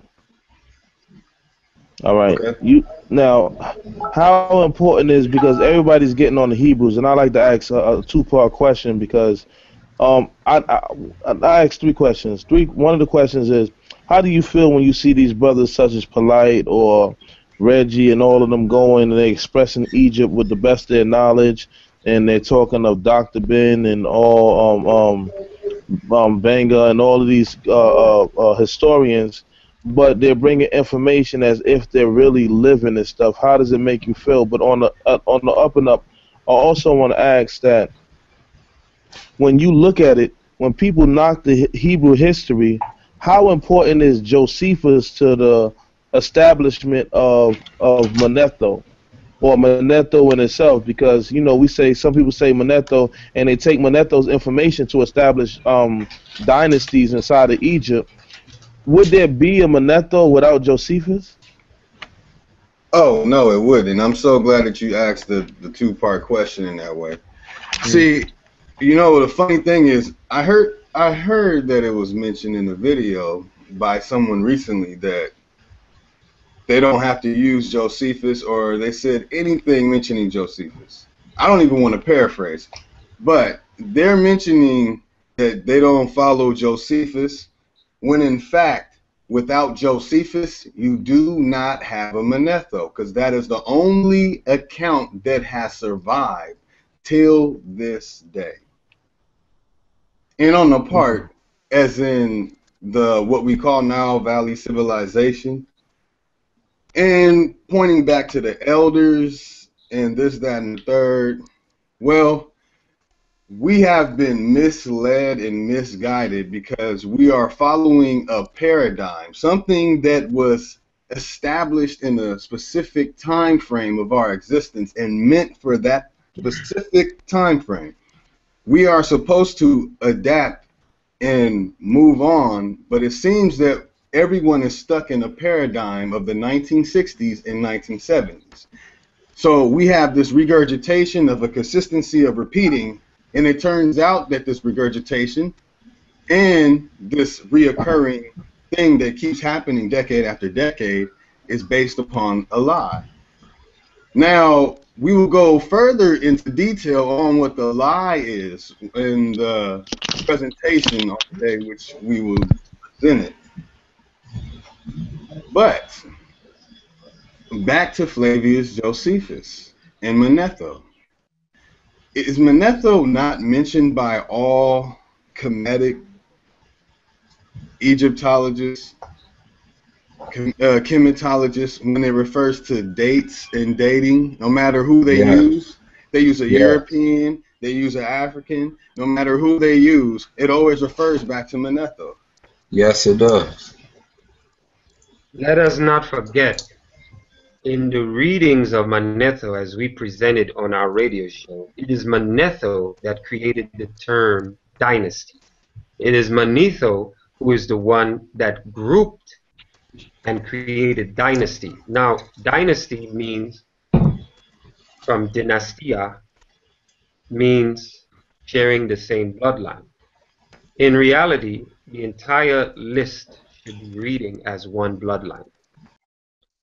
All right. Okay. You now, how important is, because everybody's getting on the Hebrews, and I like to ask a two-part question because I asked three questions. One of the questions is, how do you feel when you see these brothers such as Polite or Reggie and all of them going and they expressing Egypt with the best of their knowledge, and they're talking of Dr. Ben and all Banga and all of these historians, but they're bringing information as if they're really living this stuff. How does it make you feel? But on the up and up, I also want to ask that when you look at it, when people knock the Hebrew history, how important is Josephus to the establishment of Manetho, or Manetho in itself? Because we say, some people say Manetho, and they take Manetho's information to establish dynasties inside of Egypt. Would there be a Manetho without Josephus? Oh no, it wouldn't. I'm so glad that you asked the two-part question in that way. See, the funny thing is, I heard that it was mentioned in the video by someone recently that they don't have to use Josephus, or they said anything mentioning Josephus. I don't even want to paraphrase, but they're mentioning that they don't follow Josephus, when in fact, without Josephus, you do not have a Manetho, because that is the only account that has survived till this day. And on the part, as in the what we call Nile Valley civilization, and pointing back to the elders and this, that, and the third, well, we have been misled and misguided because we are following a paradigm, something that was established in a specific time frame of our existence and meant for that specific time frame. We are supposed to adapt and move on, but it seems that everyone is stuck in a paradigm of the 1960s and 1970s. So we have this regurgitation of a consistency of repeating, and it turns out that this regurgitation and this reoccurring thing that keeps happening decade after decade is based upon a lie. Now, we will go further into detail on what the lie is in the presentation on today, which we will present it. But back to Flavius Josephus and Manetho. Is Manetho not mentioned by all Kemetic Egyptologists, chematologists, when it refers to dates and dating, no matter who they use? They use a European, they use an African, no matter who they use, it always refers back to Manetho. Yes, it does. Let us not forget, in the readings of Manetho as we presented on our radio show, it is Manetho that created the term dynasty. It is Manetho who is the one that grouped and created dynasty. Now, dynasty means, from dynastia, means sharing the same bloodline. In reality, the entire list should be reading as one bloodline.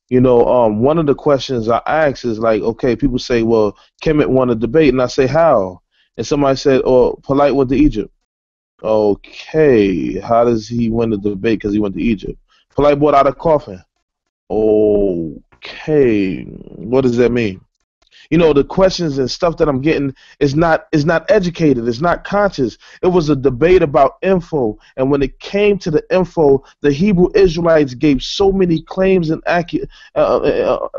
You know, one of the questions I ask is like, okay, people say, well, Kemet won a debate, and I say, how? And somebody said, oh, Polite went to Egypt. Okay, how does he win the debate? Because he went to Egypt. Polite brought out a coffin. Okay, what does that mean? You know, the questions and stuff that I'm getting is not educated. It's not conscious. It was a debate about info, and when it came to the info, the Hebrew Israelites gave so many claims and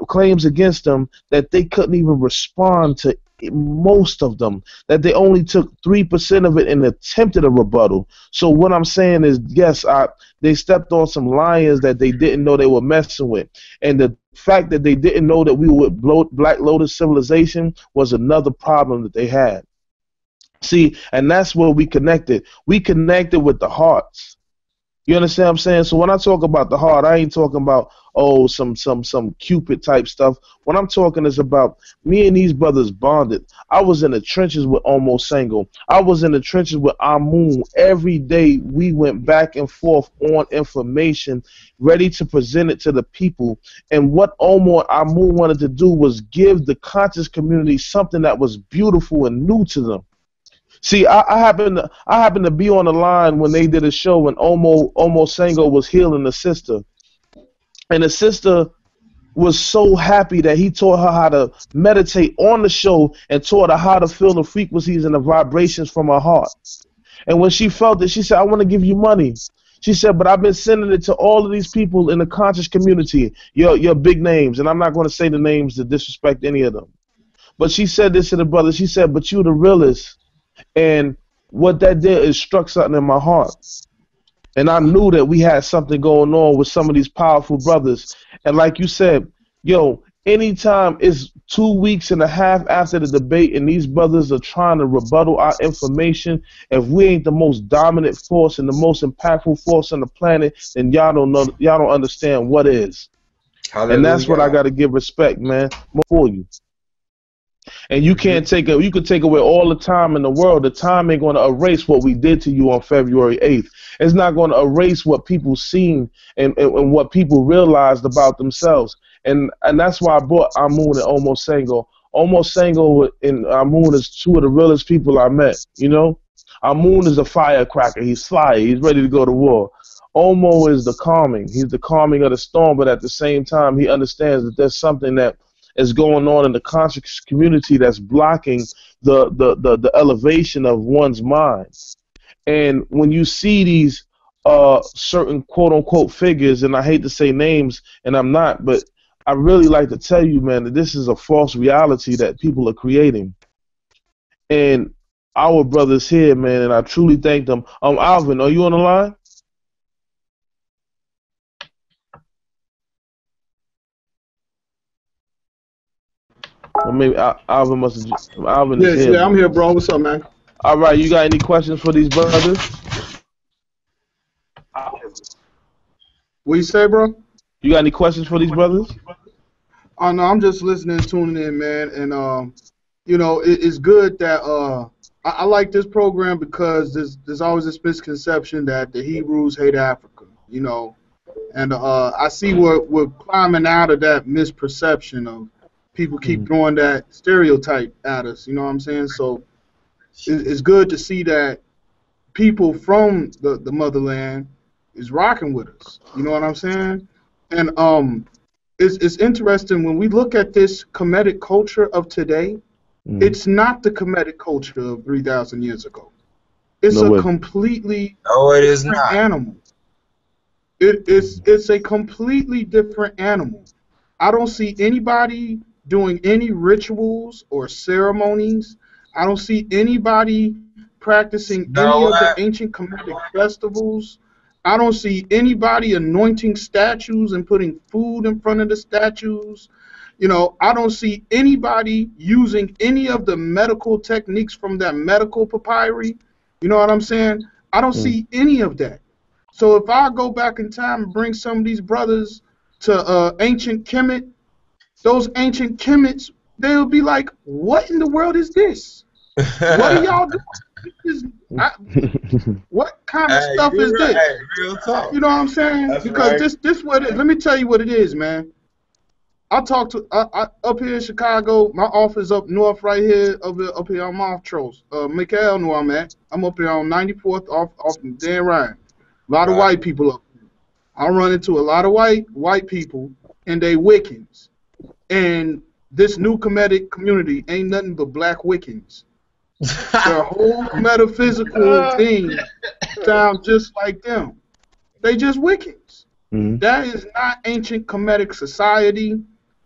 claims against them that they couldn't even respond to most of them. That they only took 3% of it and attempted a rebuttal. So what I'm saying is, yes, they stepped on some lions that they didn't know they were messing with, and the fact that they didn't know that we were with Black Lotus civilization was another problem that they had. See, and that's where we connected. We connected with the hearts. You understand what I'm saying? So when I talk about the heart, I ain't talking about, oh, some Cupid type stuff. What I'm talking is about me and these brothers bonded. I was in the trenches with Almost Songo. I was in the trenches with Amun. Every day we went back and forth on information, ready to present it to the people. And what Omar Amun wanted to do was give the conscious community something that was beautiful and new to them. See, I happened to be on the line when they did a show when Omo Songo was healing the sister, and the sister was so happy that he taught her how to meditate on the show and taught her how to feel the frequencies and the vibrations from her heart. And when she felt it, she said, "I want to give you money." She said, "But I've been sending it to all of these people in the conscious community, your big names, and I'm not going to say the names to disrespect any of them." But she said this to the brother. She said, "But you the realest." And what that did is struck something in my heart. And I knew that we had something going on with some of these powerful brothers. And like you said, yo, anytime it's 2 weeks and a half after the debate and these brothers are trying to rebuttal our information, if we ain't the most dominant force and the most impactful force on the planet, then y'all don't know, y'all don't understand what is. Hallelujah. And that's what I got to give respect, man, for you. And you can't you could take away all the time in the world. The time ain't going to erase what we did to you on February 8th. It's not going to erase what people seen and what people realized about themselves. And that's why I brought Amun and Almost Songo. Almost Songo and Amun is two of the realest people I met, you know? Amun is a firecracker. He's fire. He's ready to go to war. Omo is the calming. He's the calming of the storm, but at the same time, he understands that there's something that is going on in the conscious community that's blocking the elevation of one's mind. And when you see these certain quote-unquote figures, and I hate to say names, and I'm not, but I really like to tell you, man, that this is a false reality that people are creating. And our brothers here, man, and I truly thank them. Alvin, are you on the line? Or maybe Alvin must have. Alvin is here. Yeah, I'm here, bro. What's up, man? All right, you got any questions for these brothers? What you say, bro? You got any questions for these brothers? Oh no, I'm just listening, tuning in, man. And you know, it's good that I like this program because there's always this misconception that the Hebrews hate Africa, you know, and I see we're climbing out of that misperception of people keep throwing that stereotype at us, you know what I'm saying? So it's good to see that people from the motherland is rocking with us, you know what I'm saying? And it's interesting when we look at this Kemetic culture of today. It's not the Kemetic culture of 3,000 years ago. It's a completely different animal. It's a completely different animal. I don't see anybody doing any rituals or ceremonies. I don't see anybody practicing any No, of the ancient Kemetic festivals. I don't see anybody anointing statues and putting food in front of the statues. You know, I don't see anybody using any of the medical techniques from that medical papyri. You know what I'm saying? I don't see any of that. So if I go back in time and bring some of these brothers to ancient Kemet, those ancient Kemets, they'll be like, what in the world is this? What are y'all doing? This is, what kind of hey, stuff you're is right. this? Hey, real talk. You know what I'm saying? That's Because right. this what it is. Let me tell you what it is, man. I talk to up here in Chicago. My office up north, right here, up here on Montrose. Mikael know I'm at. I'm up here on 94th off Dan Ryan. A lot of Right. white people up here. I run into a lot of white people, and they Wiccans. And this new Kemetic community ain't nothing but black Wiccans. Their whole metaphysical thing sound just like them. They just Wiccans. That is not ancient Kemetic society.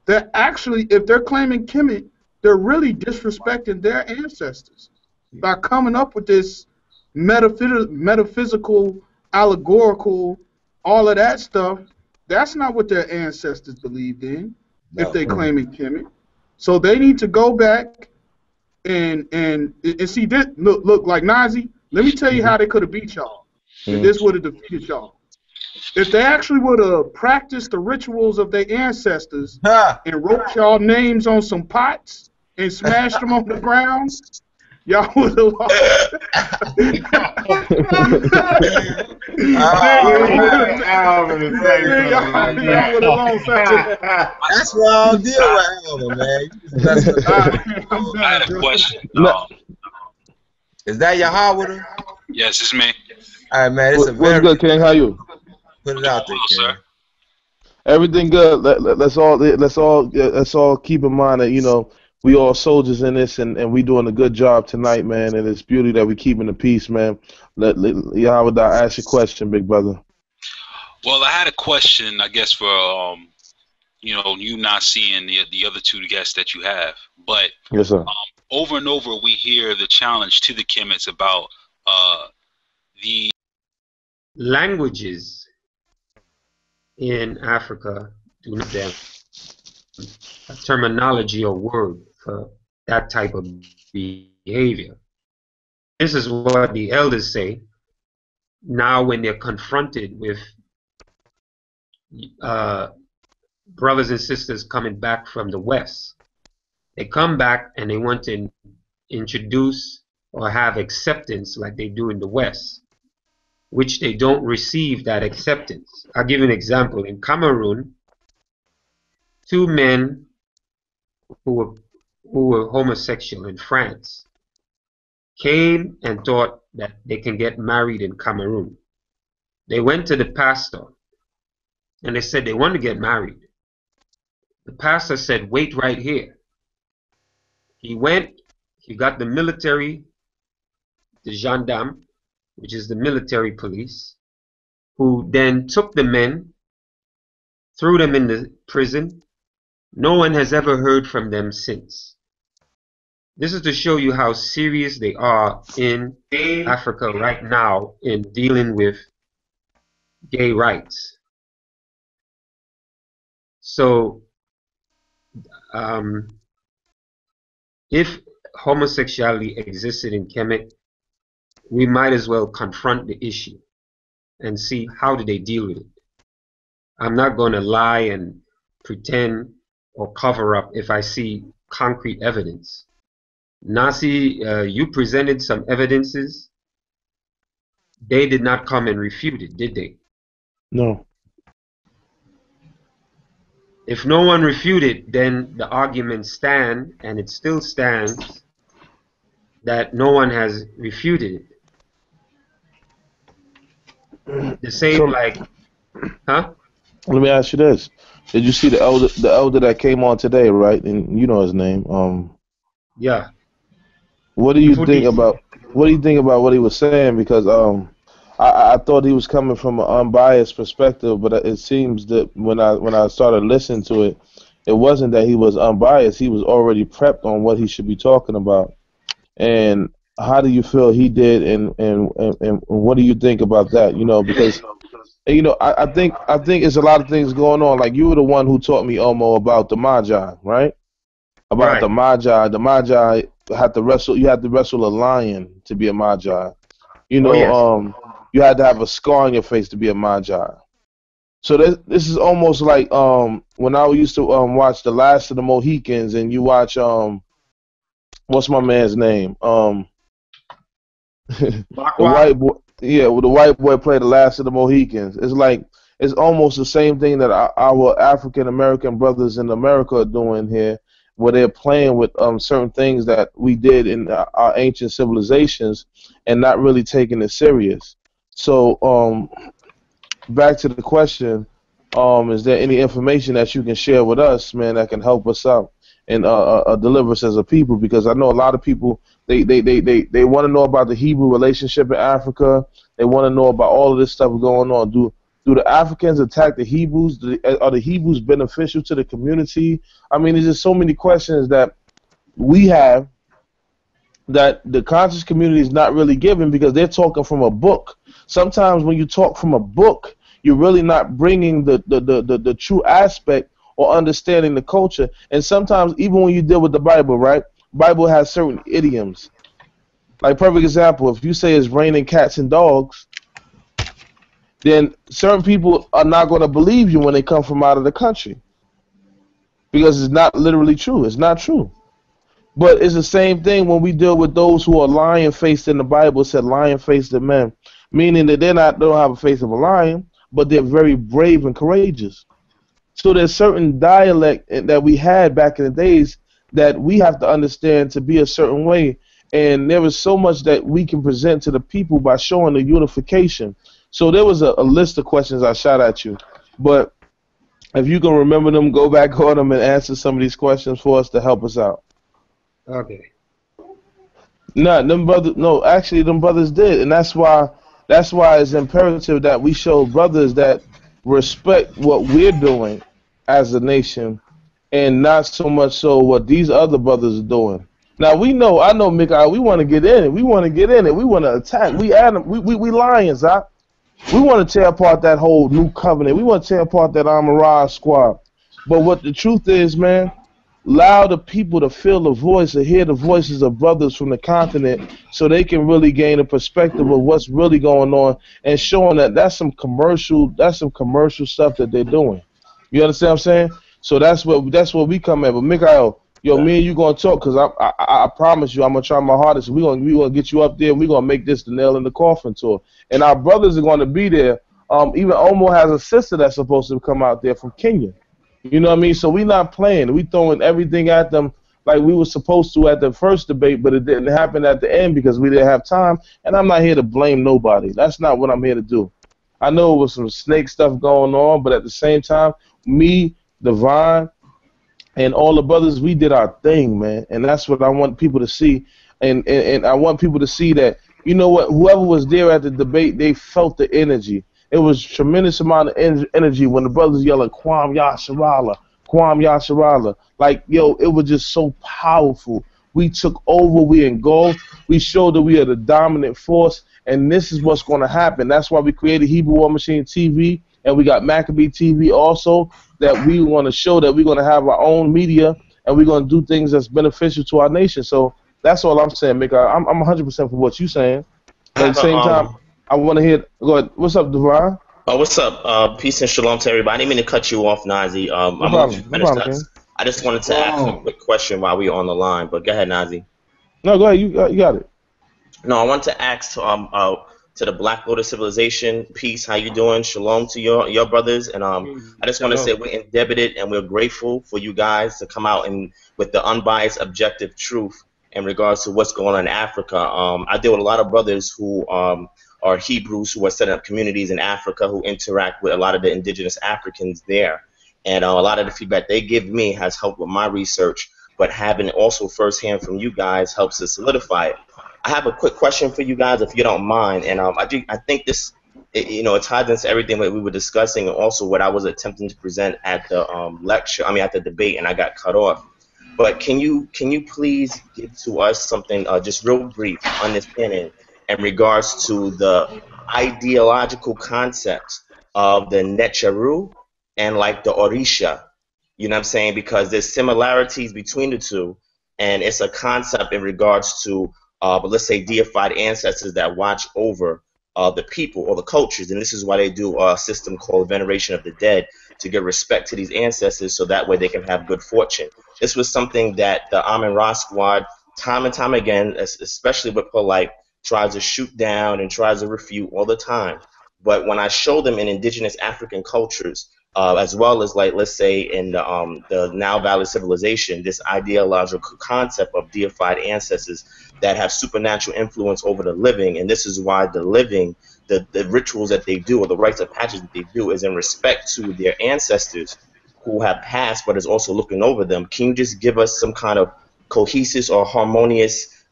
They're actually, if they're claiming Kemet, they're really disrespecting their ancestors by coming up with this metaphysical, allegorical, all of that stuff. That's not what their ancestors believed in if No. they claiming Kemet. So they need to go back and see this. Look like Nasi. Let me tell you how they could have beat y'all. If this would have defeated y'all. If they actually would have practiced the rituals of their ancestors Ha! and wrote y'all names on some pots and smashed them on the ground, y'all would have lost. I'm gonna say Y'all something would have like lost after that. That's why I don't deal with Alvin, man. You just mess with I'm I done, had a bro. question. Is that your Yahweh? Yes, it's me. All right, man. It's a What's very good, King? How you? put it out there, Well, King. sir. Everything good. Let's all keep in mind that we all soldiers in this, and we doing a good job tonight, man. And it's beauty that we keeping the peace, man. Yahweh, ask your question, big brother. Well, I had a question, I guess, for you not seeing the other two guests that you have, but Yes, sir. over and over we hear the challenge to the Kemets about the Languages in Africa do not have a terminology or word for that type of behavior. This is what the elders say now when they're confronted with brothers and sisters coming back from the West. They come back and they want to introduce or have acceptance like they do in the West, which they don't receive that acceptance. I'll give you an example. In Cameroon, two men who were homosexual in France came and thought that they can get married in Cameroon. They went to the pastor and they said they want to get married. The pastor said, wait right here. He went, he got the military, the gendarme, which is the military police, who then took the men, threw them in the prison. No one has ever heard from them since. This is to show you how serious they are in Africa right now in dealing with gay rights. So, if homosexuality existed in Kemet, we might as well confront the issue and see how do they deal with it. I'm not going to lie and pretend or cover up if I see concrete evidence. Nasi, you presented some evidences. They did not come and refute it, did they? No. If no one refuted, then the argument stands, and it still stands, that no one has refuted it. The same So like, huh? let me ask you this: did you see the elder that came on today, right? And you know his name. Yeah. What do you think Fudi. about what he was saying? Because I thought he was coming from an unbiased perspective, but it seems that when I started listening to it, it wasn't that he was unbiased. He was already prepped on what he should be talking about. And how do you feel he did, and what do you think about that? You know, because you know, I think it's a lot of things going on. Like you were the one who taught me, Omo, about the Magi, right? About Right. the Magi. The Magi had to wrestle. You had to wrestle a lion to be a Magi. You Oh know, yes. you had to have a scar on your face to be a Magi. So this is almost like when I used to watch The Last of the Mohicans, and you watch what's my man's name? The Bakwa. white boy, yeah, well, the white boy played the last of the Mohicans. It's like it's almost the same thing that our African American brothers in America are doing here, where they're playing with certain things that we did in our ancient civilizations and not really taking it serious. So back to the question, is there any information that you can share with us, man, that can help us out and deliver us as a people? Because I know a lot of people they want to know about the Hebrew relationship in Africa. They want to know about all of this stuff going on. Do the Africans attack the Hebrews? Are the Hebrews beneficial to the community? I mean, there's just so many questions that we have that the conscious community is not really giving because they're talking from a book. Sometimes when you talk from a book, you're really not bringing the true aspect or understanding the culture. And sometimes even when you deal with the Bible, right? Bible has certain idioms. Like perfect example, if you say it's raining cats and dogs, then certain people are not going to believe you when they come from out of the country because it's not literally true. It's not true. But it's the same thing when we deal with those who are lion faced in the Bible. It said lion faced men, meaning that they don't have a face of a lion, but they're very brave and courageous. So there's certain dialect that we had back in the days that we have to understand to be a certain way. And there is so much that we can present to the people by showing the unification. So there was a list of questions I shot at you, but if you can remember them, go back on them and answer some of these questions for us to help us out. Okay. No, them brothers. No, actually, them brothers did, and that's why it's imperative that we show brothers that respect what we're doing as a nation, and not so much so what these other brothers are doing. Now we know, I know, Mick. We want to get in it. We want to get in it. We want to attack. We Adam. We lions, huh? We want to tear apart that whole new covenant. We want to tear apart that Amarah squad. But what the truth is, man, allow the people to feel the voice and hear the voices of brothers from the continent so they can really gain a perspective of what's really going on and showing that that's some commercial stuff that they're doing. You understand what I'm saying? So that's what we come at. But Mikhail, yo, me and you gonna talk because I promise you I'm gonna try my hardest. We gonna get you up there. We gonna make this the nail in the coffin tour. And our brothers are gonna be there. Even Omo has a sister that's supposed to come out there from Kenya. You know what I mean? So we not playing. We throwing everything at them like we were supposed to at the first debate, but it didn't happen at the end because we didn't have time. And I'm not here to blame nobody. That's not what I'm here to do. I know it was some snake stuff going on, but at the same time, me, Divine, and all the brothers, we did our thing, man. And that's what I want people to see. And I want people to see that, you know what, whoever was there at the debate, they felt the energy. It was a tremendous amount of energy when the brothers yelling, Kwam Yasharala, Kwam Yasharala. Like, yo, it was just so powerful. We took over, we engulfed, we showed that we are the dominant force, and this is what's going to happen. That's why we created Hebrew War Machine TV, and we got Maccabee TV also, that we want to show that we're going to have our own media, and we're going to do things that's beneficial to our nation. So that's all I'm saying, Mick. I'm 100% for what you're saying. I But at have the a same time, I want to hear. Go ahead. What's up, Devon? what's up? Peace and shalom to everybody. I didn't mean to cut you off, Nazi. No I'm problem. No finished problem, that. King. I just wanted to ask a quick question while we were on the line, but go ahead, Nazi. No, go ahead. You got it. No, I want to ask to the Black Lotus Civilization, peace. How you doing? Shalom to your brothers, and I just want to say we're indebted and we're grateful for you guys to come out and with the unbiased, objective truth in regards to what's going on in Africa. I deal with a lot of brothers who are Hebrews who are setting up communities in Africa who interact with a lot of the indigenous Africans there, and a lot of the feedback they give me has helped with my research. But having it also firsthand from you guys helps to solidify it. I have a quick question for you guys, if you don't mind, and I think this, it ties into everything that we were discussing, and also what I was attempting to present at the lecture. I mean, at the debate, and I got cut off. But can you please give to us something just real brief understanding in regards to the ideological concepts of the Necharu and like the Orisha? You know what I'm saying? Because there's similarities between the two, and it's a concept in regards to, but let's say, deified ancestors that watch over the people or the cultures. And this is why they do a system called veneration of the dead, to give respect to these ancestors so that way they can have good fortune. This was something that the Amun Ra squad, time and time again, especially with Polite, tries to shoot down and tries to refute all the time. But when I show them in indigenous African cultures, as well as, like, let's say in the Nile Valley civilization, this ideological concept of deified ancestors that have supernatural influence over the living, and this is why the living, the rituals that they do or the rites of passage that they do is in respect to their ancestors who have passed, but is also looking over them. Can you just give us some kind of cohesive or harmonious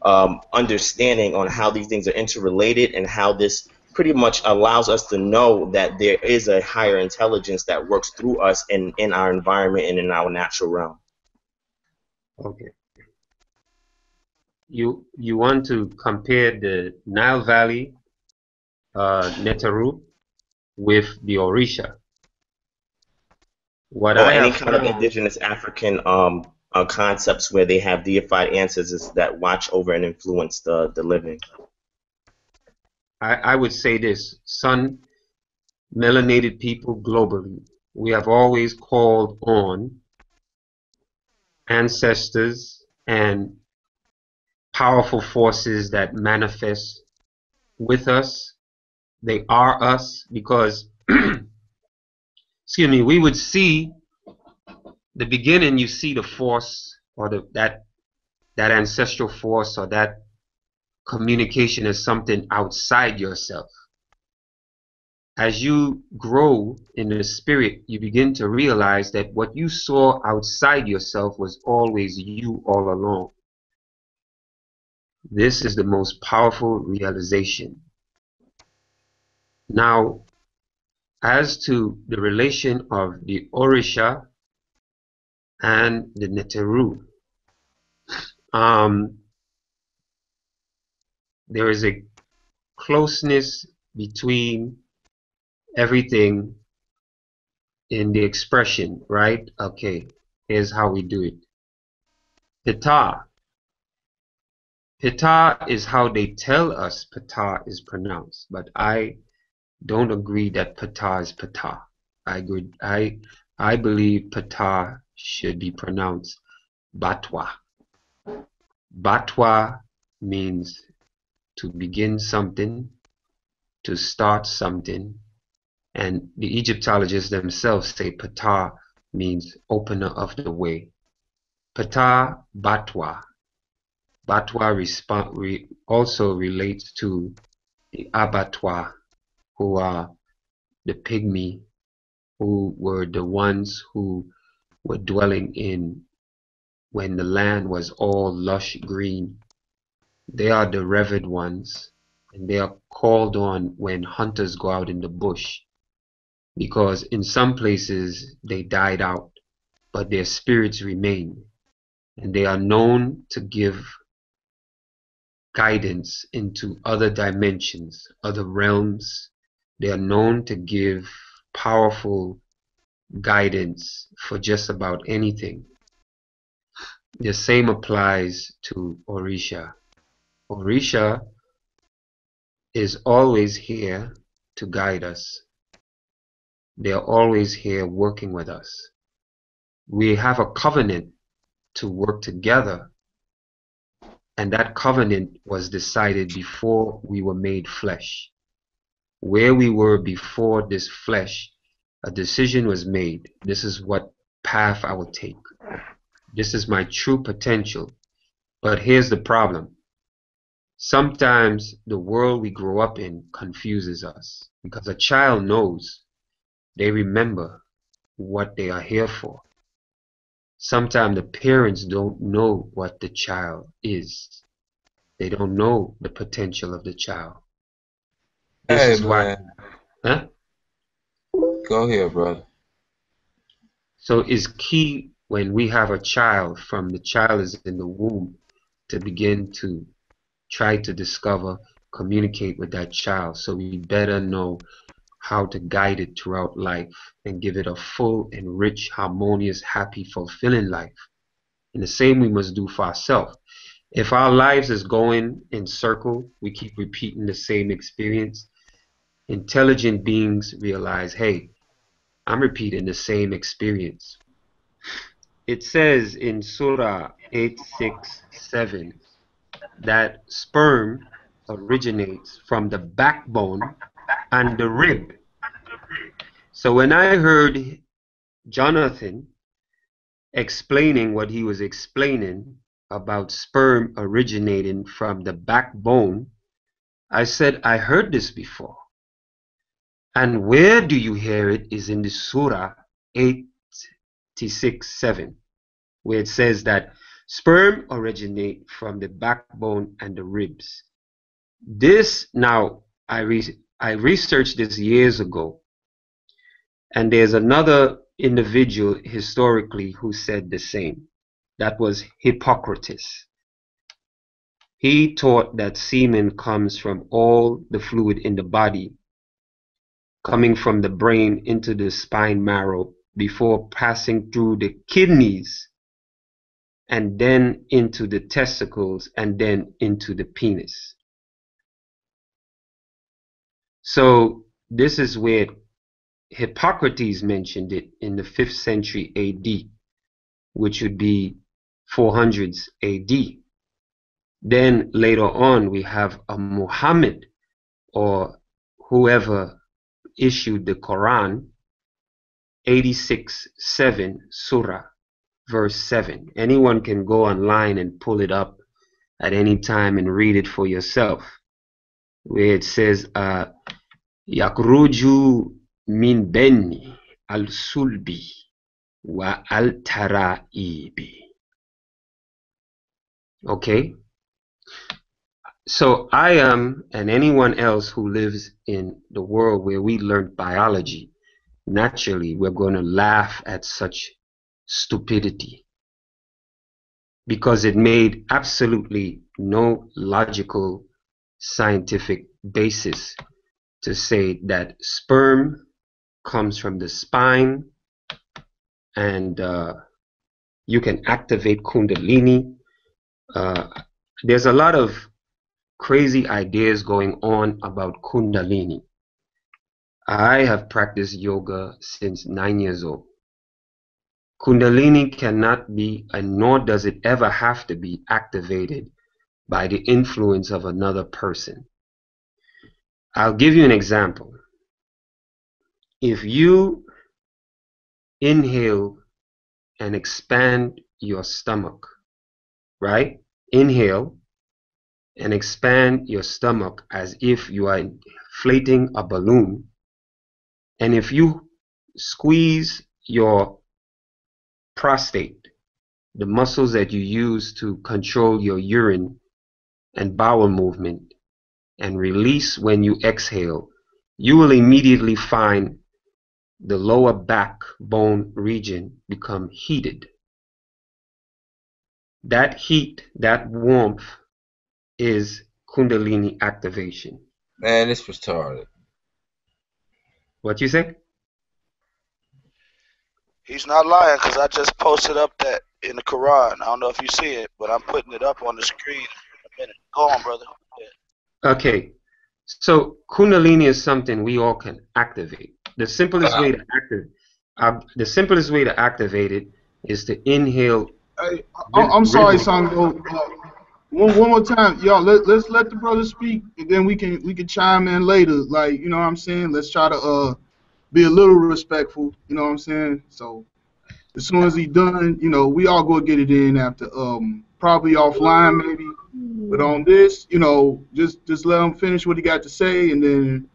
understanding on how these things are interrelated and how this pretty much allows us to know that there is a higher intelligence that works through us in our environment and in our natural realm? Okay. You want to compare the Nile Valley Neteru with the Orisha. What Or I any have kind of found, indigenous African concepts where they have deified ancestors that watch over and influence the living. I would say this, son, melanated people globally, we have always called on ancestors and powerful forces that manifest with us. They are us because, excuse me, we would see the beginning. You see the force or that ancestral force or that communication as something outside yourself. As you grow in the spirit, you begin to realize that what you saw outside yourself was always you all along. This is the most powerful realization. Now, as to the relation of the Orisha and the Neteru, there is a closeness between everything in the expression, right? Okay, here's how we do it. Ptah. Ptah is how they tell us Ptah is pronounced, but I don't agree that Ptah is Ptah. I believe Ptah should be pronounced Batwa. Batwa means to begin something, to start something, and the Egyptologists themselves say Ptah means opener of the way. Ptah Batwa. Batwa also relates to the abattoir, who are the pygmy, who were the ones who were dwelling in when the land was all lush green. They are the revered ones, and they are called on when hunters go out in the bush, because in some places they died out, but their spirits remain, and they are known to give guidance into other dimensions, other realms. They are known to give powerful guidance for just about anything. The same applies to Orisha. Orisha is always here to guide us. They are always here working with us. We have a covenant to work together, and that covenant was decided before we were made flesh. Where we were before this flesh, a decision was made. This is what path I will take. This is my true potential. But here's the problem. Sometimes the world we grow up in confuses us, because a child knows, they remember what they are here for. Sometimes the parents don't know what the child is. They don't know the potential of the child. This Hey, is why. man. Huh? Go ahead, brother. So it's key when we have a child, from the child is in the womb, to begin to try to discover, communicate with that child. So we better know how to guide it throughout life and give it a full and rich, harmonious, happy, fulfilling life. And the same we must do for ourselves. If our lives is going in circle, we keep repeating the same experience, intelligent beings realize, hey, I'm repeating the same experience. It says in Surah 867 that sperm originates from the backbone and the rib. So when I heard Jonathan explaining what he was explaining about sperm originating from the backbone, I said, I heard this before. And where do you hear it is in the Surah 8:6-7, where it says that sperm originate from the backbone and the ribs. This, now, I researched this years ago, and there's another individual historically who said the same. That was Hippocrates. He taught that semen comes from all the fluid in the body, coming from the brain into the spine marrow before passing through the kidneys and then into the testicles and then into the penis. So this is where Hippocrates mentioned it in the 5th century AD, which would be 400s AD. Then later on we have a Muhammad, or whoever issued the Quran, 86:7 Surah, verse 7. Anyone can go online and pull it up at any time and read it for yourself, where it says, Yakruju min beni al-sulbi wa al-tara'ibi. Okay? So I am, and anyone else who lives in the world where we learned biology, naturally we're going to laugh at such stupidity, because it made absolutely no logical scientific basis to say that sperm comes from the spine and you can activate Kundalini. There's a lot of crazy ideas going on about Kundalini. I have practiced yoga since 9 years old. Kundalini cannot be, and nor does it ever have to be, activated by the influence of another person. I'll give you an example. If you inhale and expand your stomach, right? Inhale and expand your stomach as if you are inflating a balloon. And if you squeeze your prostate, the muscles that you use to control your urine and bowel movement, and release when you exhale, you will immediately find the lower backbone region become heated. That heat, that warmth, is Kundalini activation. Man, this was retarded. What you say? He's not lying, because I just posted up that in the Quran. I don't know if you see it, but I'm putting it up on the screen in a minute. Go on, brother. Yeah. Okay. So Kundalini is something we all can activate. The simplest way to activate it is to inhale. Hey, I'm sorry, Songo. One more time, y'all. Let's let the brother speak, and then we can chime in later. Like, you know what I'm saying? Let's try to be a little respectful. You know what I'm saying? So as soon as he done, you know, we all go get it in after. Probably offline maybe, but on this, you know, just let him finish what he got to say, and then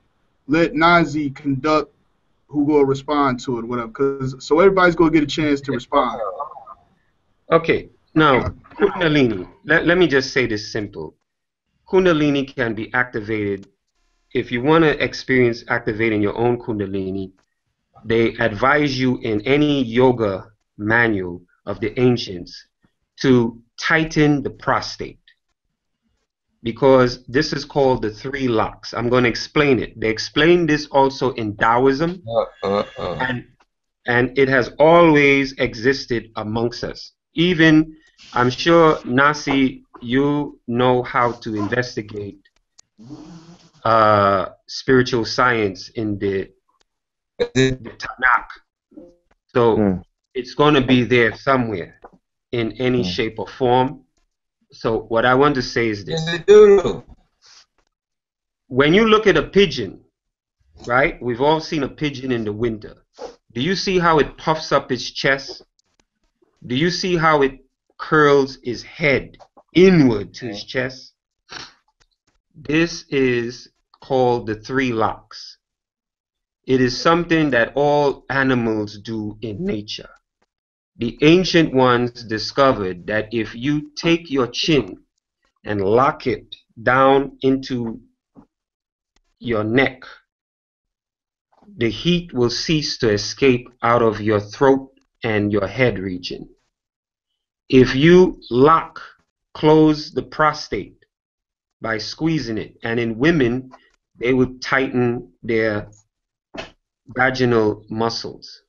let Nasi conduct who will respond to it, whatever. So everybody's gonna get a chance to respond. Okay. Now, Kundalini, let me just say this simple. Kundalini can be activated. If you want to experience activating your own Kundalini, they advise you in any yoga manual of the ancients to tighten the prostate, because this is called the three locks. I'm going to explain it. They explain this also in Taoism, and it has always existed amongst us. Even, I'm sure, Nasi, you know how to investigate spiritual science in the Tanakh. So it's going to be there somewhere in any shape or form. So what I want to say is this. When you look at a pigeon, right? We've all seen a pigeon in the winter. Do you see how it puffs up its chest? Do you see how it curls its head inward to its chest? This is called the three locks. It is something that all animals do in nature. The ancient ones discovered that if you take your chin and lock it down into your neck, the heat will cease to escape out of your throat and your head region. If you close the prostate by squeezing it, and in women, they would tighten their vaginal muscles.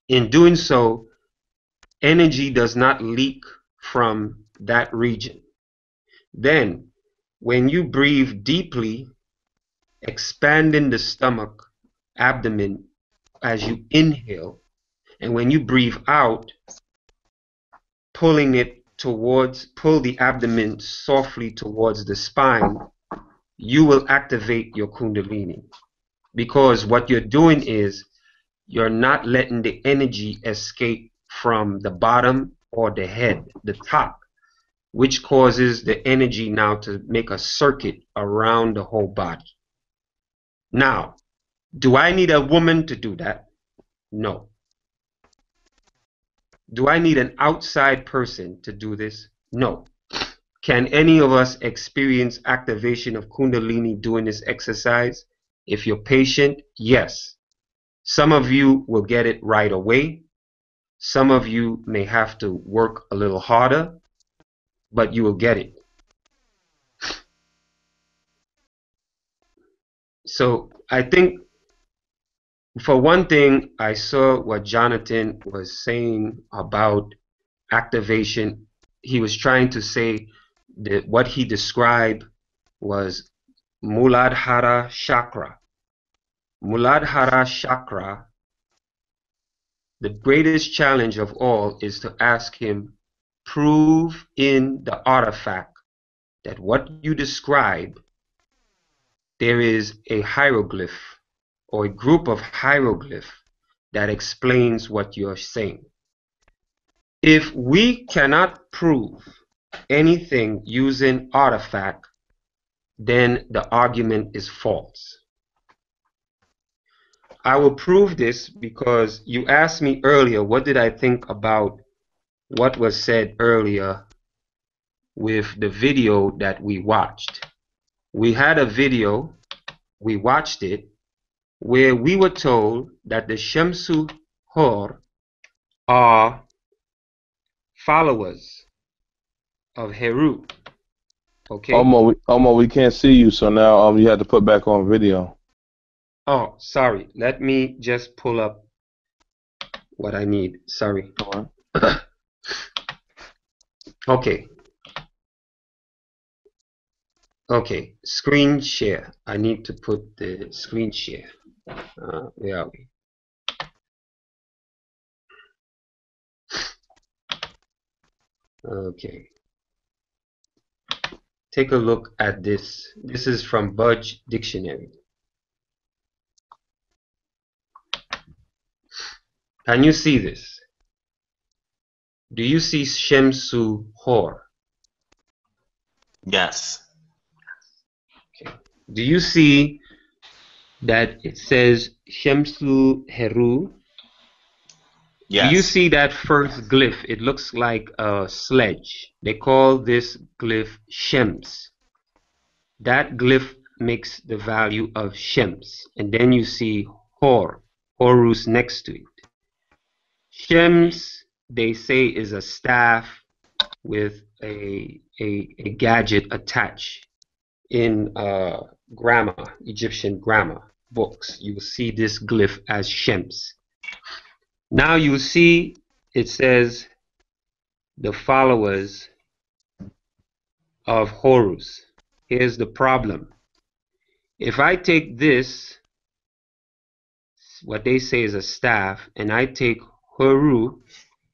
In doing so, energy does not leak from that region. Then, when you breathe deeply, expanding the stomach, abdomen as you inhale, and when you breathe out, pull the abdomen softly towards the spine, you will activate your Kundalini. Because what you're doing is you're not letting the energy escape from the bottom or the head, the top, which causes the energy now to make a circuit around the whole body. Now, do I need a woman to do that? No. Do I need an outside person to do this? No. Can any of us experience activation of Kundalini doing this exercise? If you're patient, yes. Some of you will get it right away. Some of you may have to work a little harder, but you will get it. So I think, for one thing, I saw what Jonathan was saying about activation. He was trying to say that what he described was Muladhara chakra. Muladhara chakra, the greatest challenge of all is to ask him, prove in the artifact that what you describe, there is a hieroglyph or a group of hieroglyphs that explains what you're saying. If we cannot prove anything using artifact, then the argument is false. I will prove this because you asked me earlier, what did I think about what was said earlier with the video that we watched. We had a video, we watched it, where we were told that the Shamsu Hor are followers of Heru. Okay. Omo, we can't see you, so now you have to put back on video. Oh, sorry. Let me just pull up what I need. Sorry. Okay. Okay. Screen share. I need to put the screen share. Where are we? Okay. Take a look at this. This is from Budge Dictionary. Can you see this? Do you see Shamsu Hor? Yes. Okay. Do you see that it says Shamsu Heru? Yes. Do you see that first glyph? It looks like a sledge. They call this glyph Shems. That glyph makes the value of Shems. And then you see Hor, Horus next to it. Shems they say is a staff with a gadget attached. In grammar, Egyptian grammar books, you will see this glyph as Shems. Now you see it says the followers of Horus. Here's the problem. If I take this, what they say is a staff, and I take Horu,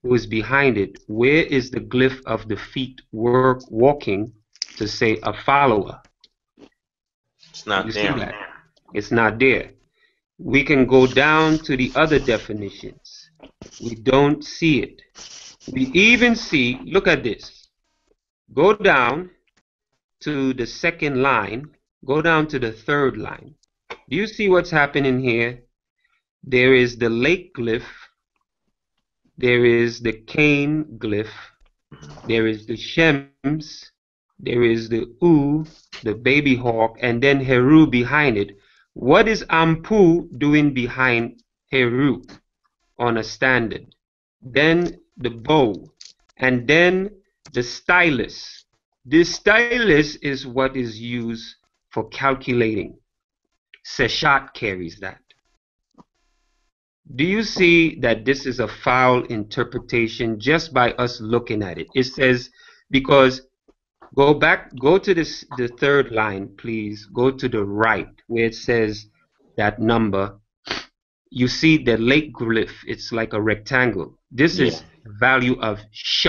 who is behind it, where is the glyph of the feet walking to say a follower? It's not You there. see that? It's not there. We can go down to the other definitions. We don't see it. We even see, look at this. Go down to the second line. Go down to the third line. Do you see what's happening here? There is the lake glyph. There is the Cain glyph. There is the Shems. There is the U, the baby hawk, and then Heru behind it. What is Ampu doing behind Heru on a standard? Then the bow, and then the stylus. The stylus is what is used for calculating. Seshat carries that. Do you see that this is a foul interpretation just by us looking at it? It says, because go to the third line, please. Go to the right where it says that number. You see the lake glyph. It's like a rectangle. This is value of sh.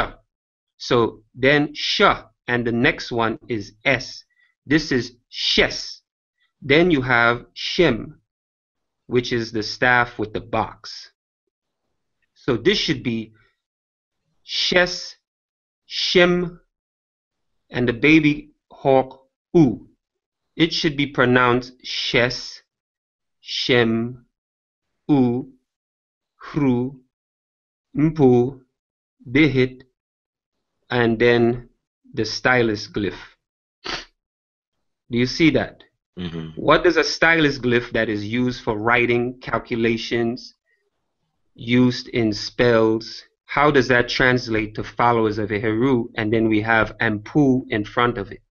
So then sh, and the next one is s. This is shes. Then you have shem, which is the staff with the box. So this should be shes, shem, and the baby hawk u. It should be pronounced shes, shem, u, hru, mpu, bihit, and then the stylus glyph. Do you see that? Mm-hmm. What is a stylus glyph that is used for writing, calculations, used in spells? How does that translate to followers of a Heru? And then we have Ampu in front of it.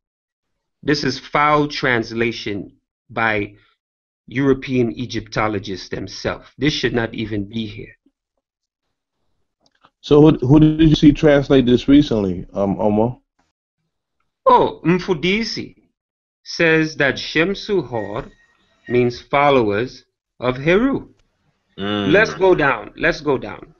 This is foul translation by European Egyptologists themselves. This should not even be here. So who did you see translate this recently, Omar? Oh, Mfudisi says that Shemsu Hor means followers of Heru. Let's go down. Let's go down.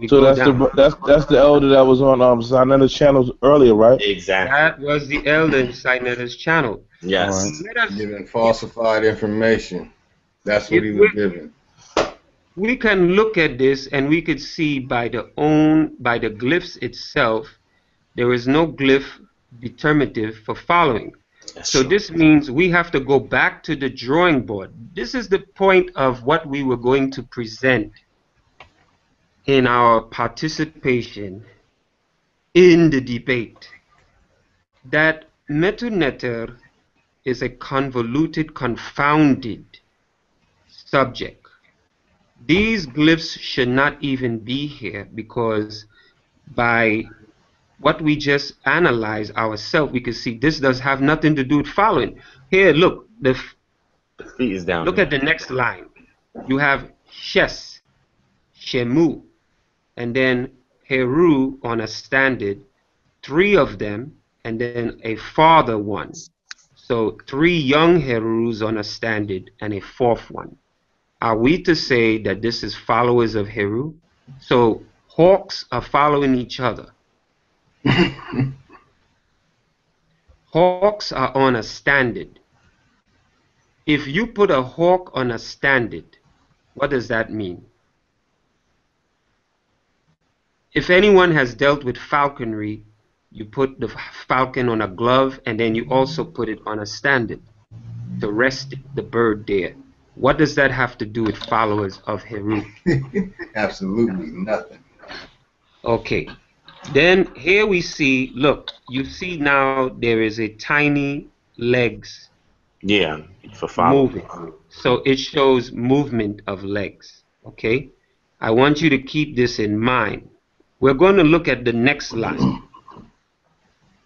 So that's the elder that was on Sinai's channel earlier, right? Exactly. That was the elder in Sinai's channel. Yes. Giving falsified information. That's what he was giving. We can look at this and we could see by the glyphs itself, there is no glyph determinative for following. So this means we have to go back to the drawing board. This is the point of what we were going to present in our participation in the debate. That Medu Neter is a convoluted, confounded subject. These glyphs should not even be here, because by what we just analyze ourselves, we can see this does have nothing to do with following. Here, look, the feet is down. Look at the next line. You have Shes, Shemu, and then Heru on a standard, 3 of them, and then a father one. So 3 young Herus on a standard and a 4th one. Are we to say that this is followers of Heru? So hawks are following each other. Hawks are on a standard. If you put a hawk on a standard, what does that mean? If anyone has dealt with falconry, you put the falcon on a glove and then you also put it on a standard to rest the bird there. What does that have to do with followers of Heru? Absolutely nothing. Okay. Then here we see, look, you see now there is a tiny legs. Yeah, for following. Moving. So it shows movement of legs. Okay. I want you to keep this in mind We're going to look at the next line.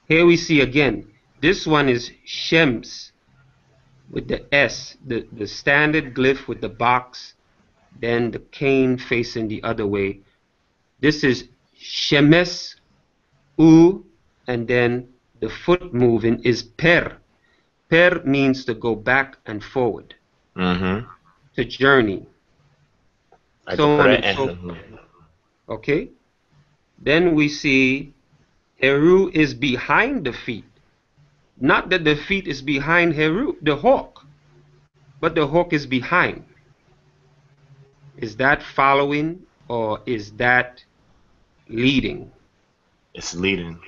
Here we see again, this one is Shems with the S, the standard glyph with the box, then the cane facing the other way. This is Shemes, U, and then the foot moving is Per. Per means to go back and forward, to journey. So on and so forth. Okay? Then we see Heru is behind the feet. Not that the feet is behind Heru, the hawk, but the hawk is behind. Is that following or is that leading? It's leading.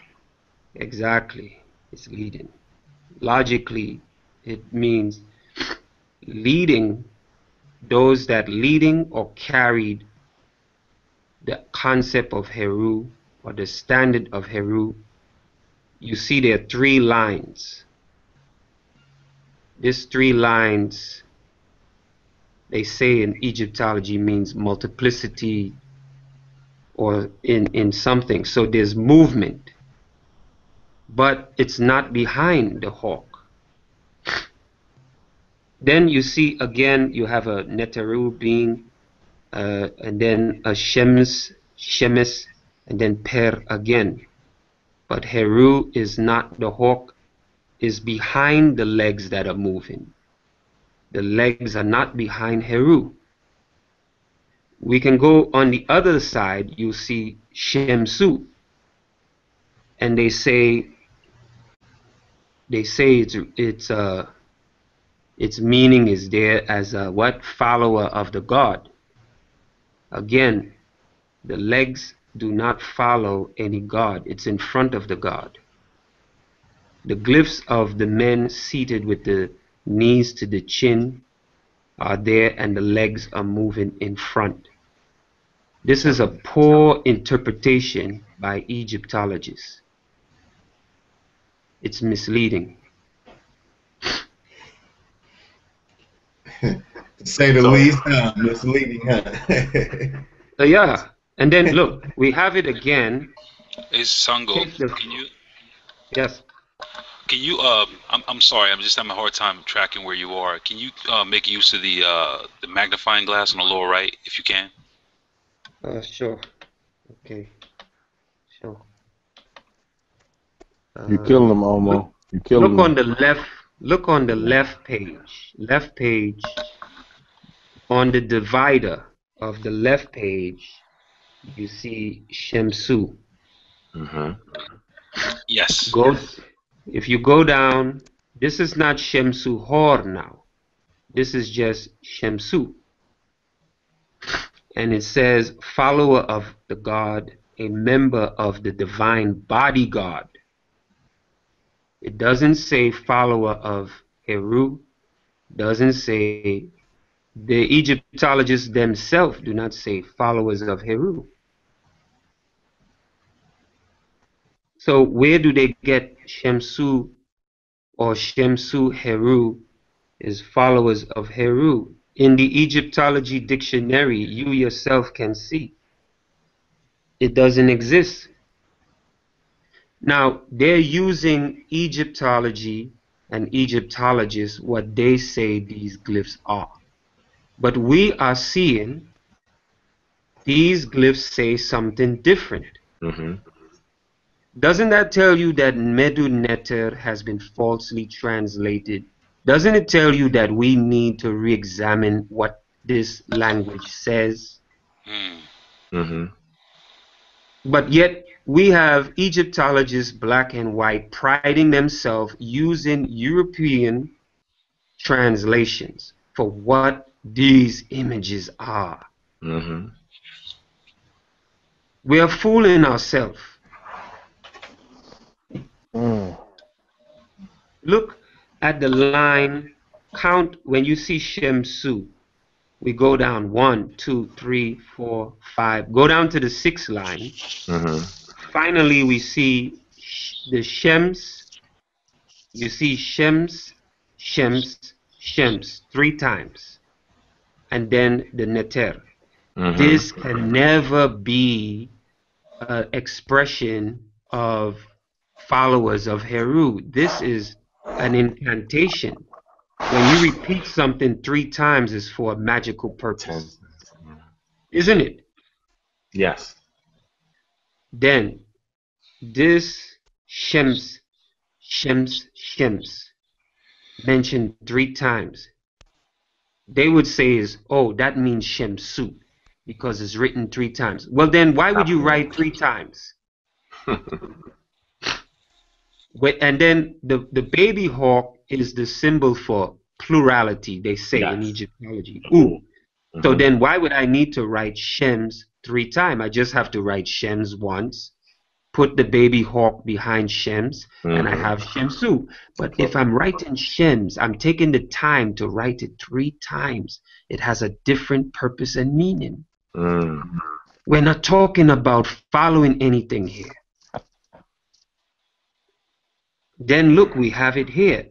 Exactly. It's leading. Logically, it means leading, those that leading or carried the concept of Heru or the standard of Heru. You see there are 3 lines. These 3 lines, they say in Egyptology, means multiplicity or in something. So there's movement, but it's not behind the hawk. Then you see again, you have a Neteru being, and then a Shemes, and then Per again. But Heru is not, the hawk is behind the legs that are moving. The legs are not behind Heru. We can go on the other side, you see Shemsu. And they say its meaning is there as a what? Follower of the god. Again, the legs do not follow any god. It's in front of the god. The glyphs of the men seated with the knees to the chin are there and the legs are moving in front. This is a poor interpretation by Egyptologists. It's misleading. To say the least, misleading, huh? Yeah, and then look, we have it again. It's Songo. Can you? Yes. Can you? I'm sorry. I'm just having a hard time tracking where you are. Can you make use of the magnifying glass on the lower right, if you can? Sure. Okay. Sure. You killing them, Omo. You killing them. Look on the left. Look on the left page. Left page. On the divider of the left page, you see Shemsu. Yes. If you go down, this is not Shemsu Hor now. This is just Shemsu. And it says, follower of the god, a member of the divine bodyguard. It doesn't say follower of Heru. Doesn't say, the Egyptologists themselves do not say followers of Heru. So where do they get Shemsu or Shemsu Heru is followers of Heru? In the Egyptology dictionary, you yourself can see. It doesn't exist. Now, they're using Egyptology and Egyptologists, what they say these glyphs are. But we are seeing these glyphs say something different. Doesn't that tell you that Medu Neter has been falsely translated? Doesn't it tell you that we need to re-examine what this language says? But yet we have Egyptologists, black and white, priding themselves using European translations for what these images are. We are fooling ourselves. Look at the line, count when you see Shemsu. We go down 1, 2, 3, 4, 5. Go down to the 6th line. Finally, we see the Shems. You see Shems, Shems, Shems 3 times. And then the Neter. This can never be an expression of followers of Heru. This is an incantation. When you repeat something 3 times, it's for a magical purpose, isn't it? Yes. Then this Shems mentioned 3 times. They would say is, oh, that means Shemsu because it's written 3 times. Well, then why would you write 3 times? And then the baby hawk is the symbol for plurality, they say in Egyptology. Ooh. So then why would I need to write Shems 3 times? I just have to write Shems once, put the baby hawk behind Shems, and I have Shemsu. But if I'm writing Shems, I'm taking the time to write it 3 times. It has a different purpose and meaning. We're not talking about following anything here. Then look, we have it here.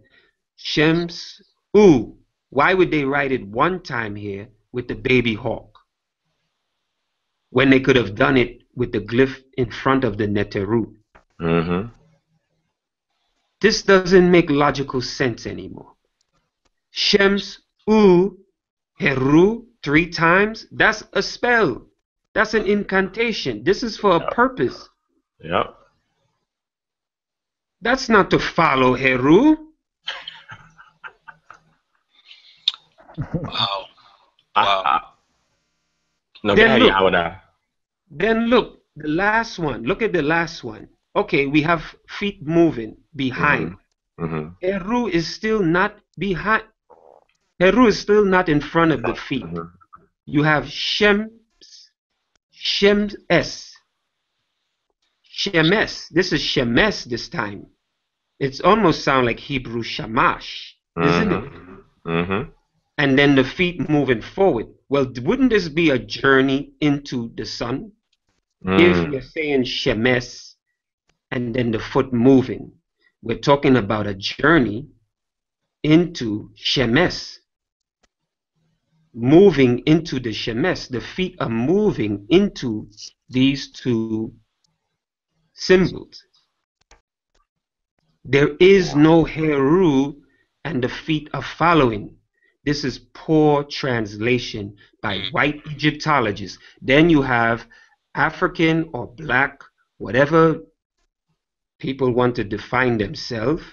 Shems U. Why would they write it 1 time here with the baby hawk when they could have done it with the glyph in front of the Neteru? This doesn't make logical sense anymore. Shems U Heru 3 times, that's a spell. That's an incantation. This is for a purpose. Yep. That's not to follow Heru. Wow. Wow. No, then look, the last one. Look at the last one. Okay, we have feet moving behind. Heru is still not behind. Heru is still not in front of the feet. You have Shems. Shemes. This is Shemes this time. It's almost sound like Hebrew Shamash, isn't it? And then the feet moving forward. Well, wouldn't this be a journey into the sun? If you're saying Shemes and then the foot moving, we're talking about a journey into Shemes. Moving into the Shemes. The feet are moving into these 2 symbols. There is no Heru and the feet are following. This is poor translation by white Egyptologists. Then you have African or black, whatever people want to define themselves,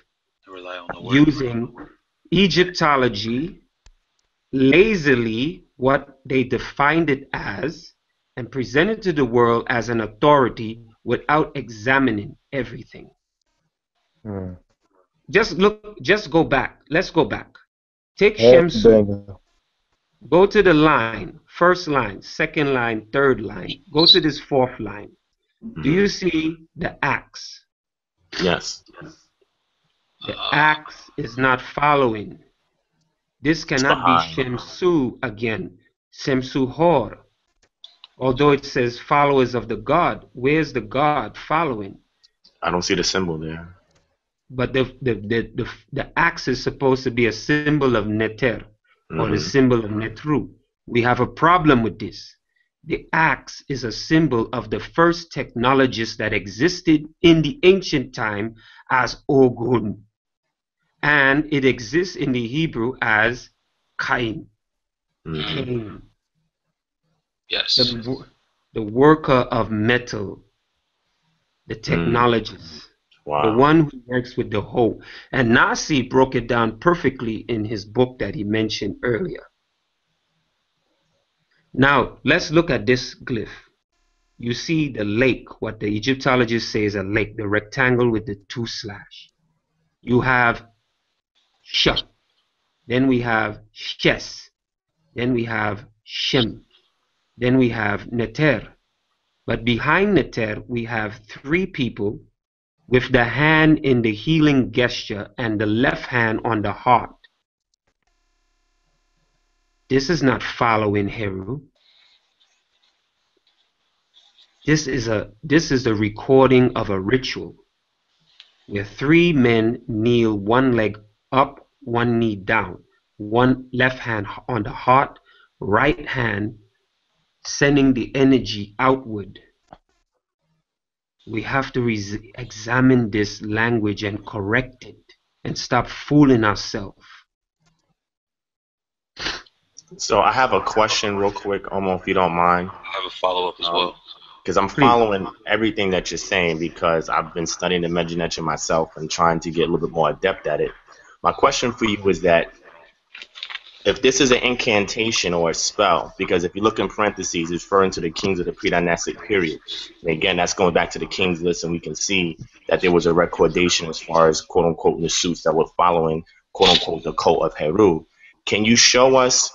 using Egyptology lazily, what they defined it as, and presented to the world as an authority without examining everything. Just go back. Let's go back. Take Shemsu. Go to the line, first line, second line, third line. Go to this 4th line. Do you see the axe? Yes. The axe is not following. This cannot be Shemsu again. Shemsu Hor. Although it says followers of the God. Where's the God following? I don't see the symbol there. But the axe is supposed to be a symbol of Neter, or the symbol of Netru. We have a problem with this. The axe is a symbol of the first technologists that existed in the ancient time as Ogun. And it exists in the Hebrew as Cain. Cain. Yes. The worker of metal, the technologist. Wow. The one who works with the hoe. And Nasi broke it down perfectly in his book that he mentioned earlier. Now, let's look at this glyph. You see the lake, what the Egyptologists say is a lake, the rectangle with the 2 slash. You have Sh. Then we have Shes. Then we have Shem. Then we have Neter. But behind Neter, we have 3 people with the hand in the healing gesture and the left hand on the heart. This is not following Heru. This is a recording of a ritual where 3 men kneel, 1 leg up, 1 knee down, 1 left hand on the heart, right hand sending the energy outward. We have to examine this language and correct it and stop fooling ourselves. So I have a question real quick, Omo, if you don't mind. I have a follow-up as well. Because I'm Please. following everything that you're saying because I've been studying the Medu Neter myself and trying to get a little bit more adept at it. My question for you is that if this is an incantation or a spell, because if you look in parentheses, it's referring to the kings of the pre-dynastic period. And again, that's going back to the kings list, and we can see that there was a recordation as far as quote-unquote Nasuts that were following quote-unquote the cult of Heru. Can you show us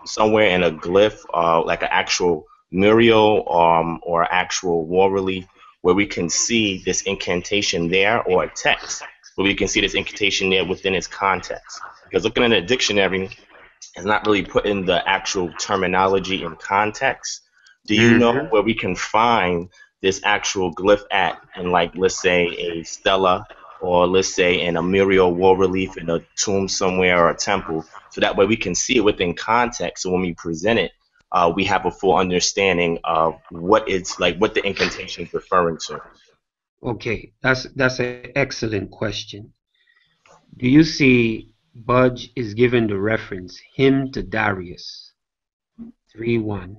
somewhere in a glyph, like an actual mural or actual war relief where we can see this incantation there, or a text where we can see this incantation there within its context? Because looking in a dictionary is not really putting the actual terminology in context. Do you know where we can find this actual glyph at in, like, let's say a stela, or let's say in a mural war relief in a tomb somewhere or a temple, so that way we can see it within context, so when we present it, we have a full understanding of what it's like, what the incantation is referring to? Okay, that's an excellent question. Do you see Budge is given the reference hymn to Darius 3:1,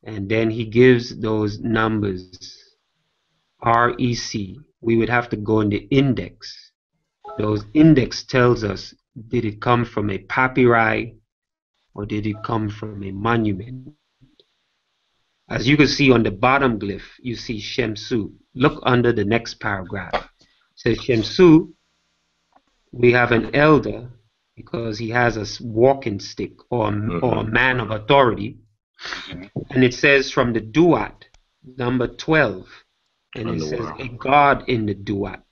and then he gives those numbers REC. We would have to go in the index. Those index tells us, did it come from a papyri or did it come from a monument? As you can see on the bottom glyph, you see Shemsu. Look under the next paragraph. It says Shemsu, we have an elder because he has a walking stick, or a man of authority. And it says from the Duat, number 12, and it says a god in the Duat.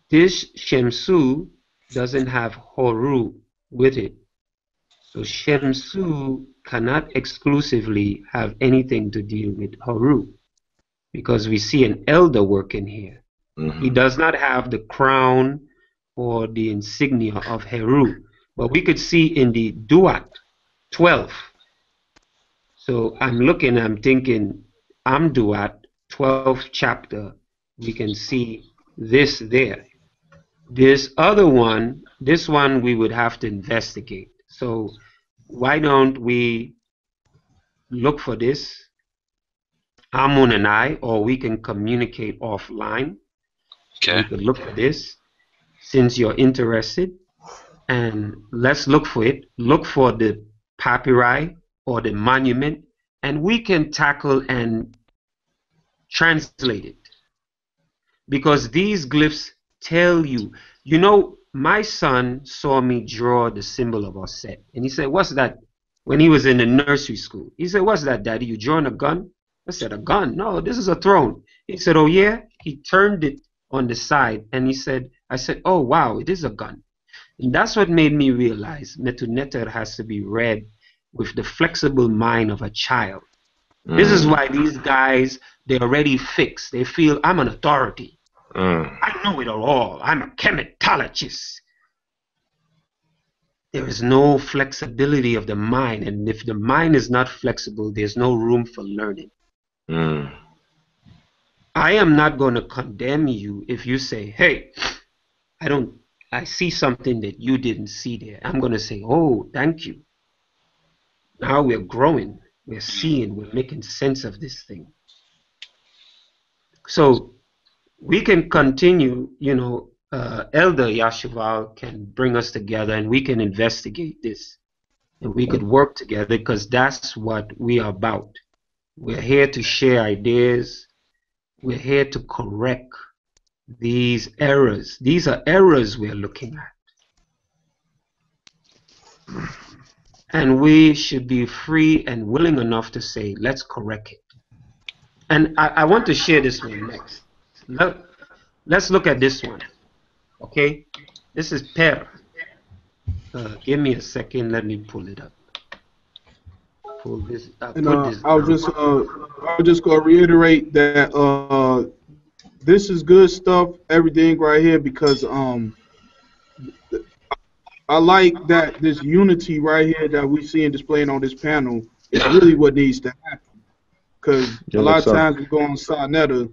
This Shemsu doesn't have Horu with it. So Shemsu cannot exclusively have anything to deal with Horu, because we see an elder working here. He does not have the crown or the insignia of Heru, but we could see in the Duat 12. So I'm looking, I'm thinking, I'm Duat 12th chapter. We can see this there. This other one, this one we would have to investigate. So why don't we look for this, Amun and I, or we can communicate offline. Okay. We could look for this since you're interested, and let's look for it. Look for the papyri or the monument, and we can tackle and translate it. Because these glyphs tell you, you know, my son saw me draw the symbol of Osset, and he said, what's that? When he was in the nursery school, he said, what's that, Daddy? You drawing a gun? I said, a gun? No, this is a throne. He said, oh yeah? He turned it on the side, and he said, I said, oh wow, it is a gun. And that's what made me realize Medu Neter has to be read with the flexible mind of a child. This is why these guys, they're already fixed. They feel, I'm an authority. I know it all. I'm a chematologist. There is no flexibility of the mind, and if the mind is not flexible, there's no room for learning. I am not going to condemn you if you say, hey, I see something that you didn't see there. I'm going to say, oh, thank you. Now we're growing, we're seeing, we're making sense of this thing. So we can continue, you know, Elder Yashuv-El can bring us together and we can investigate this. And we could work together, because that's what we are about. We're here to share ideas. We're here to correct these errors. These are errors we're looking at. And we should be free and willing enough to say, let's correct it. And I want to share this one next. Let's look at this one. Okay? This is Per. Give me a second. Let me pull it up. Pull this up. And I was just gonna reiterate that this is good stuff, everything right here, because I like that this unity right here that we see and displaying on this panel is really what needs to happen. because a Yes, lot of sir. times we go on Sonetta,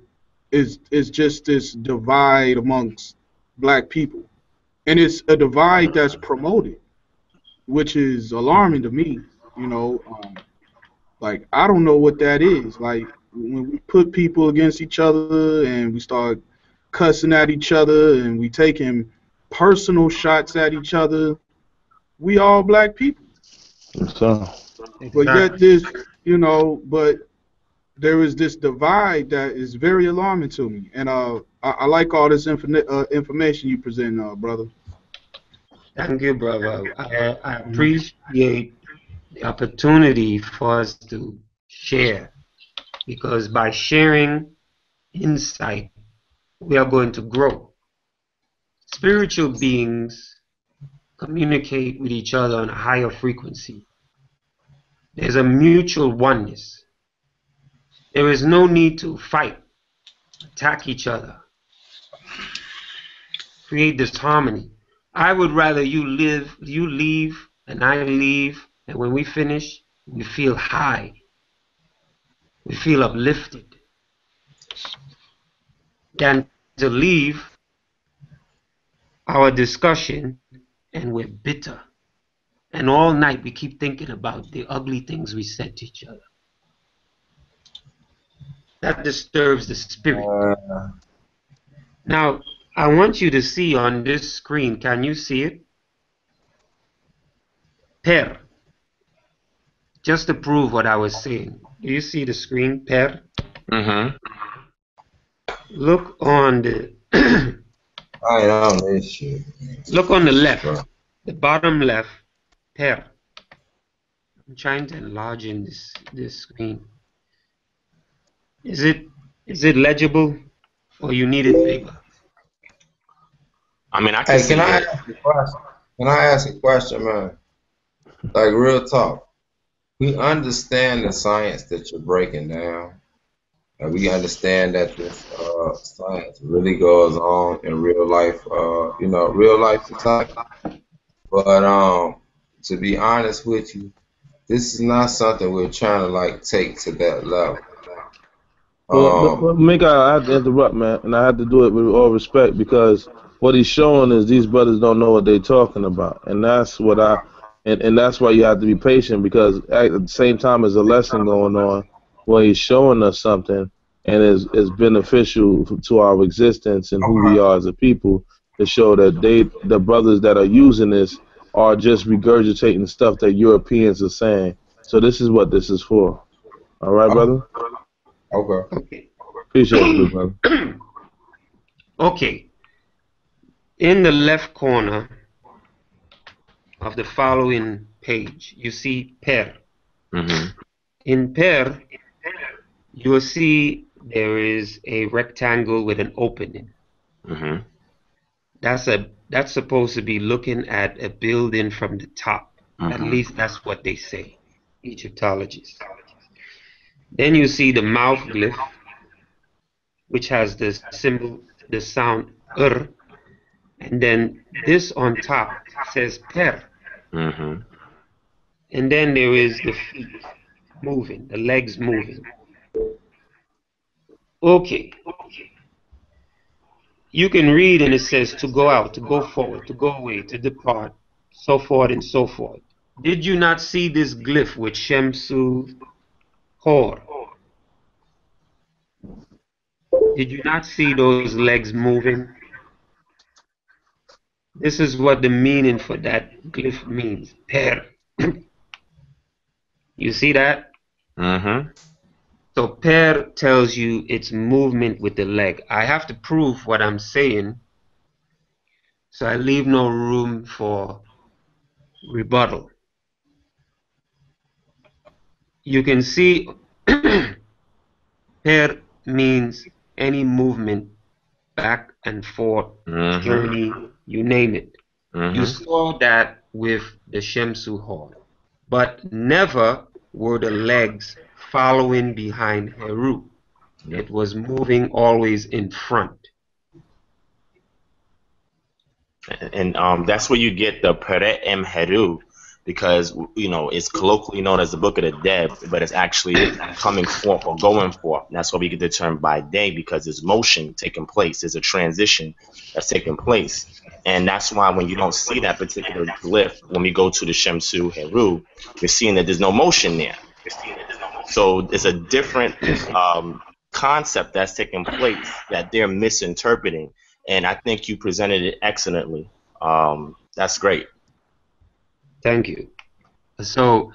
is just this divide amongst black people, and it's a divide that's promoted, which is alarming to me. You know, like I don't know what that is. Like when we put people against each other and we start cussing at each other and we taking personal shots at each other, we all black people. Yes, sir. But yet Exactly. this, but there is this divide that is very alarming to me. And I like all this information you present, brother. Thank you, brother. I appreciate the opportunity for us to share because by sharing insight, we are going to grow. Spiritual beings communicate with each other on a higher frequency. There's a mutual oneness. There is no need to fight, attack each other, create disharmony. I would rather you leave, and I leave, and when we finish, we feel high. We feel uplifted. Than to leave our discussion and we're bitter. And all night we keep thinking about the ugly things we said to each other. That disturbs the spirit. Now, I want you to see on this screen, can you see it? Per. Just to prove what I was saying. Do you see the screen, Per? Mm-hmm. Look on the I on this shit. look on the left, the bottom left, Per. I'm trying to enlarge in this screen. Is it legible or you need it bigger? I mean, I can Hey, see can I it. ask a question? Can I ask a question, man? Like real talk. We understand the science that you're breaking down, and we understand that this science really goes on in real life. Real life society. But to be honest with you, this is not something we're trying to like take to that level. Well, Mika, I have to interrupt, man, and I have to do it with all respect because what he's showing is these brothers don't know what they're talking about, and that's what and that's why you have to be patient because at the same time there's a lesson going on where he's showing us something and is beneficial to our existence and who we are as a people to show that the brothers that are using this are just regurgitating stuff that Europeans are saying. So this is what this is for. All right, brother. Okay. Okay. Appreciate it, good brother. Okay. In the left corner of the following page, you see Per. Mm-hmm. In Per, you will see there is a rectangle with an opening. Mm-hmm. That's supposed to be looking at a building from the top. At Mm-hmm. least that's what they say, Egyptologists. Then you see the mouth glyph, which has the symbol, the sound and then this on top says Per. Mm-hmm. And then there is the feet moving, the legs moving. Okay. You can read and it says to go out, to go forward, to go away, to depart, so forth and so forth. Did you not see this glyph with Shemsu Hor? Did you not see those legs moving? This is what the meaning for that glyph means. Per. You see that? Mm-hmm. So Per tells you it's movement with the leg. I have to prove what I'm saying, so I leave no room for rebuttal. You can see Per means any movement, back and forth, Mm-hmm. journey, you name it. Mm-hmm. You saw that with the Shemsu Hor. But never were the legs following behind Heru. Yep. It was moving always in front. And that's where you get the Peret Em Heru, because, you know, it's colloquially known as the Book of the Dead, but it's actually coming forth or going forth. And that's why we get the term by day, because there's motion taking place. There's a transition that's taking place. And that's why when you don't see that particular glyph, when we go to the Shemsu Heru, we're seeing that there's no motion there. So it's a different concept that's taking place that they're misinterpreting. And I think you presented it excellently. That's great. Thank you. So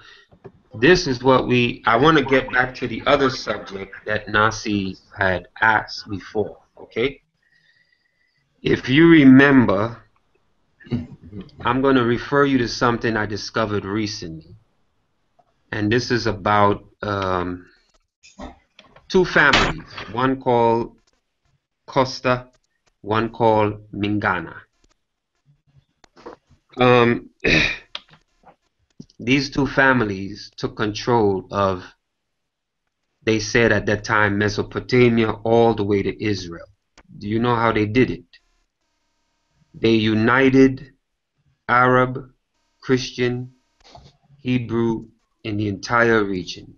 this is what I want to get back to the other subject that Nasi had asked before, okay? If you remember, I'm going to refer you to something I discovered recently. And this is about two families, one called Costa, one called Mingana. These two families took control of, they said at that time, Mesopotamia all the way to Israel. Do you know how they did it? They united Arab, Christian, Hebrew in the entire region.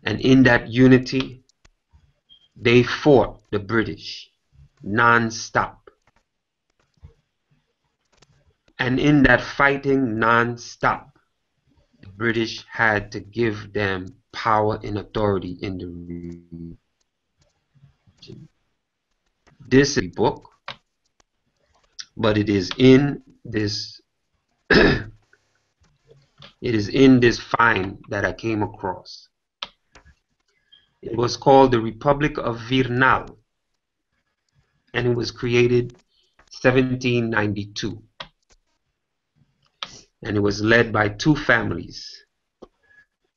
And in that unity, they fought the British non-stop. And in that fighting non-stop, the British had to give them power and authority in the region. This is a book, but it is in this it is in this find that I came across. It was called the Republic of Virnal, and it was created 1792. And it was led by two families,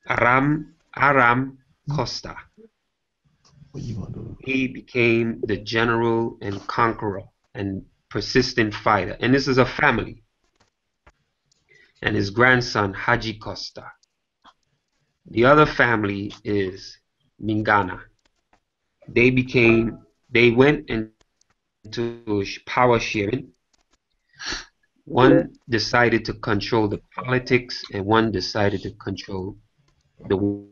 Aram Costa. He became the general and conqueror and persistent fighter. And this is a family. And his grandson, Haji Costa. The other family is Mingana. They went into power sharing. One decided to control the politics, and one decided to control the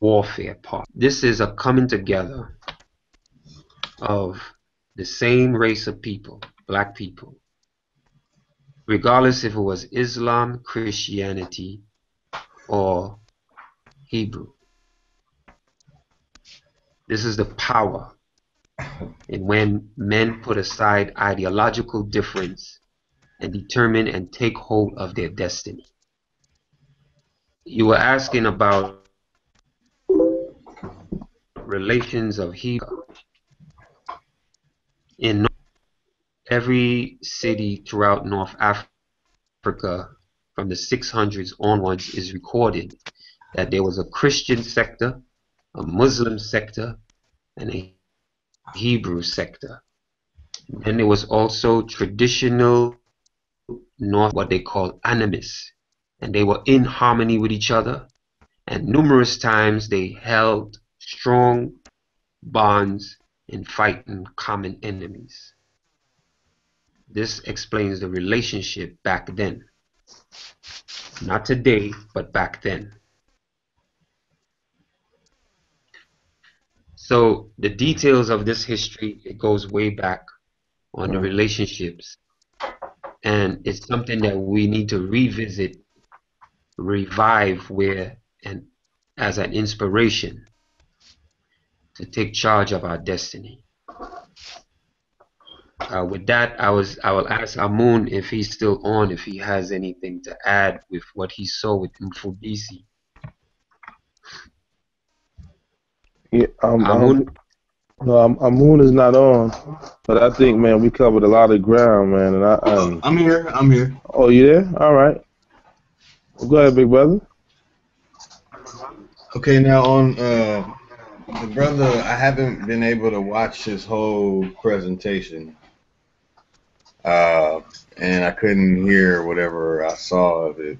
warfare part. This is a coming together of the same race of people, black people, regardless if it was Islam, Christianity, or Hebrew. This is the power. And when men put aside ideological difference and determine and take hold of their destiny. You were asking about relations of Hebrew. In every city throughout North Africa from the 600s onwards is recorded that there was a Christian sector, a Muslim sector, and a Hebrew sector. And there was also traditional North, what they call animists, and they were in harmony with each other, and numerous times they held strong bonds in fighting common enemies. This explains the relationship back then. Not today, but back then. So the details of this history, it goes way back on the relationships. And it's something that we need to revisit, revive as an inspiration to take charge of our destiny. With that, I will ask Amun if he's still on, if he has anything to add with what he saw with Mfudisi. Yeah, Amun? No, Amun is not on, but I think, man, we covered a lot of ground, man. And I'm here. I'm here. Oh, you there? All right. Well, go ahead, big brother. Okay, now on the brother, I haven't been able to watch his whole presentation, and I couldn't hear whatever I saw of it.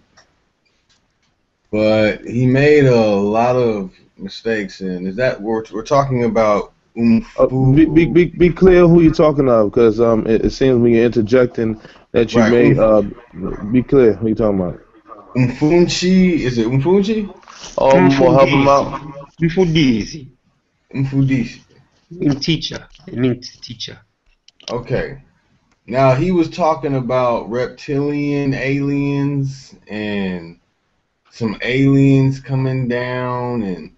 But he made a lot of mistakes, and is that we're talking about Be clear who you're talking of, because it seems when you're interjecting that you right. may be clear who you're talking about. Umfunchi, is it Umfunchi? Well, help him out. Mfundisi. Mfundisi. Umfudishi. Mean teacher. It means teacher. Okay. Now he was talking about reptilian aliens and some aliens coming down, and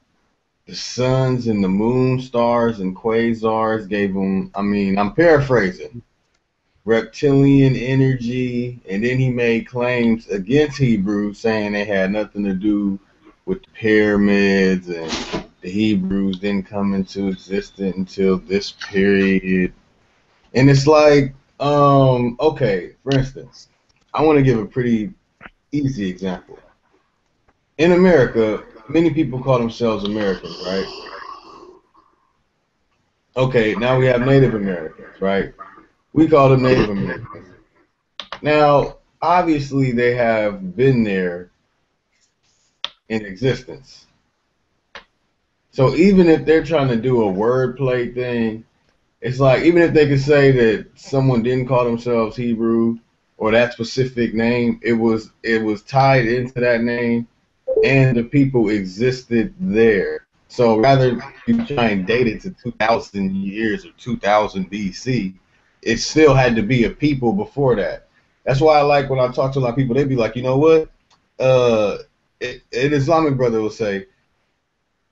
the suns and the moon stars and quasars gave him, I mean, I'm paraphrasing, reptilian energy, and then he made claims against Hebrews saying they had nothing to do with the pyramids, and the Hebrews didn't come into existence until this period. And it's like, okay, for instance, I want to give a pretty easy example. In America, many people call themselves Americans, right? Okay, now we have Native Americans, right? We call them Native Americans. Now, obviously, they have been there in existence. So even if they're trying to do a wordplay thing, it's like, even if they could say that someone didn't call themselves Hebrew or that specific name, it was tied into that name, and the people existed there. So rather you try and date it to 2,000 years or 2000 BC, it still had to be a people before that. That's why I like when I talk to a lot of people, they be like, you know what? An Islamic brother will say,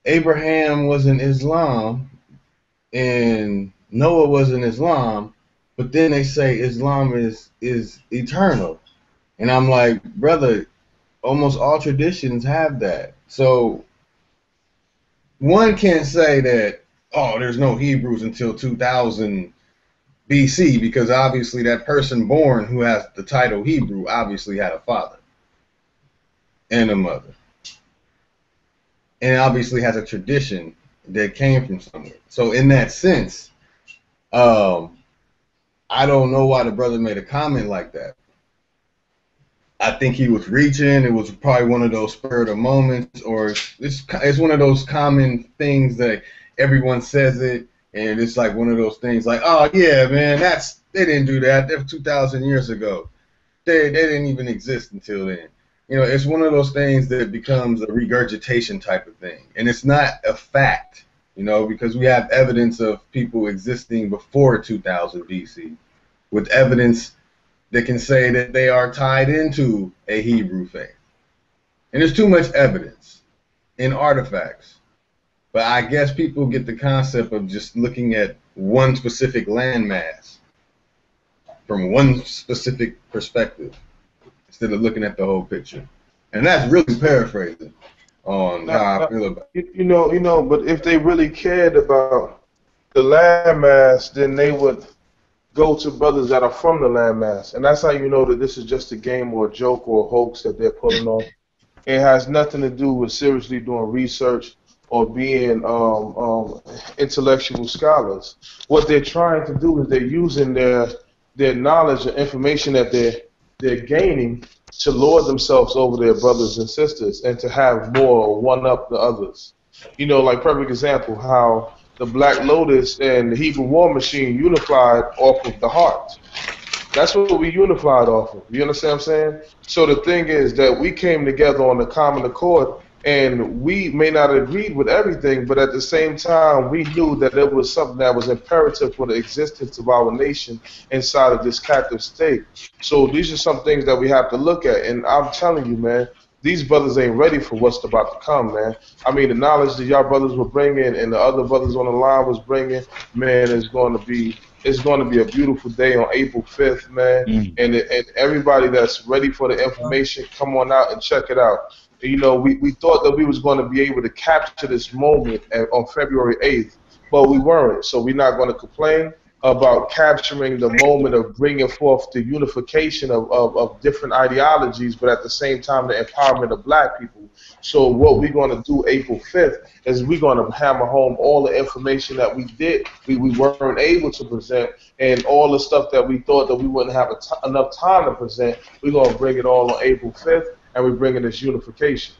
Abraham was in Islam and Noah was in Islam, but then they say Islam is eternal. And I'm like, brother, almost all traditions have that. So one can't say that, oh, there's no Hebrews until 2000 BC, because obviously that person born who has the title Hebrew obviously had a father and a mother, and obviously has a tradition that came from somewhere. So in that sense, I don't know why the brother made a comment like that. I think he was reaching. It was probably one of those spur of the moments, or it's one of those common things that everyone says it, and it's like one of those things like, oh yeah, man, they didn't do that. That was 2,000 years ago. They didn't even exist until then. You know, it's one of those things that becomes a regurgitation type of thing, and it's not a fact. You know, because we have evidence of people existing before 2000 BC, with evidence that can say that they are tied into a Hebrew faith. And there's too much evidence in artifacts. But I guess people get the concept of just looking at one specific landmass from one specific perspective instead of looking at the whole picture. And that's really paraphrasing on how I feel about it. You know, but if they really cared about the landmass, then they would go to brothers that are from the landmass, and that's how you know that this is just a game or a joke or a hoax that they're pulling off. It has nothing to do with seriously doing research or being intellectual scholars. What they're trying to do is they're using their knowledge and information that they're gaining to lord themselves over their brothers and sisters and to have more one-up the others. You know, like perfect example, how the Black Lotus and the Hebrew War Machine unified off of the heart. That's what we unified off of. You understand what I'm saying? So the thing is that we came together on a common accord, and we may not have agreed with everything, but at the same time, we knew that it was something that was imperative for the existence of our nation inside of this captive state. So these are some things that we have to look at, and I'm telling you, man, these brothers ain't ready for what's about to come, man. I mean, the knowledge that y'all brothers were bringing and the other brothers on the line was bringing, man, it's going to be a beautiful day on April 5th, man. And everybody that's ready for the information, come on out and check it out. You know, we thought that we was going to be able to capture this moment on February 8th, but we weren't. So we're not going to complain about capturing the moment of bringing forth the unification of different ideologies, but at the same time the empowerment of black people. So what we're going to do April 5th is we're going to hammer home all the information that we weren't able to present, and all the stuff that we thought that we wouldn't have enough time to present. We're going to bring it all on April 5th, and we're bringing this unification.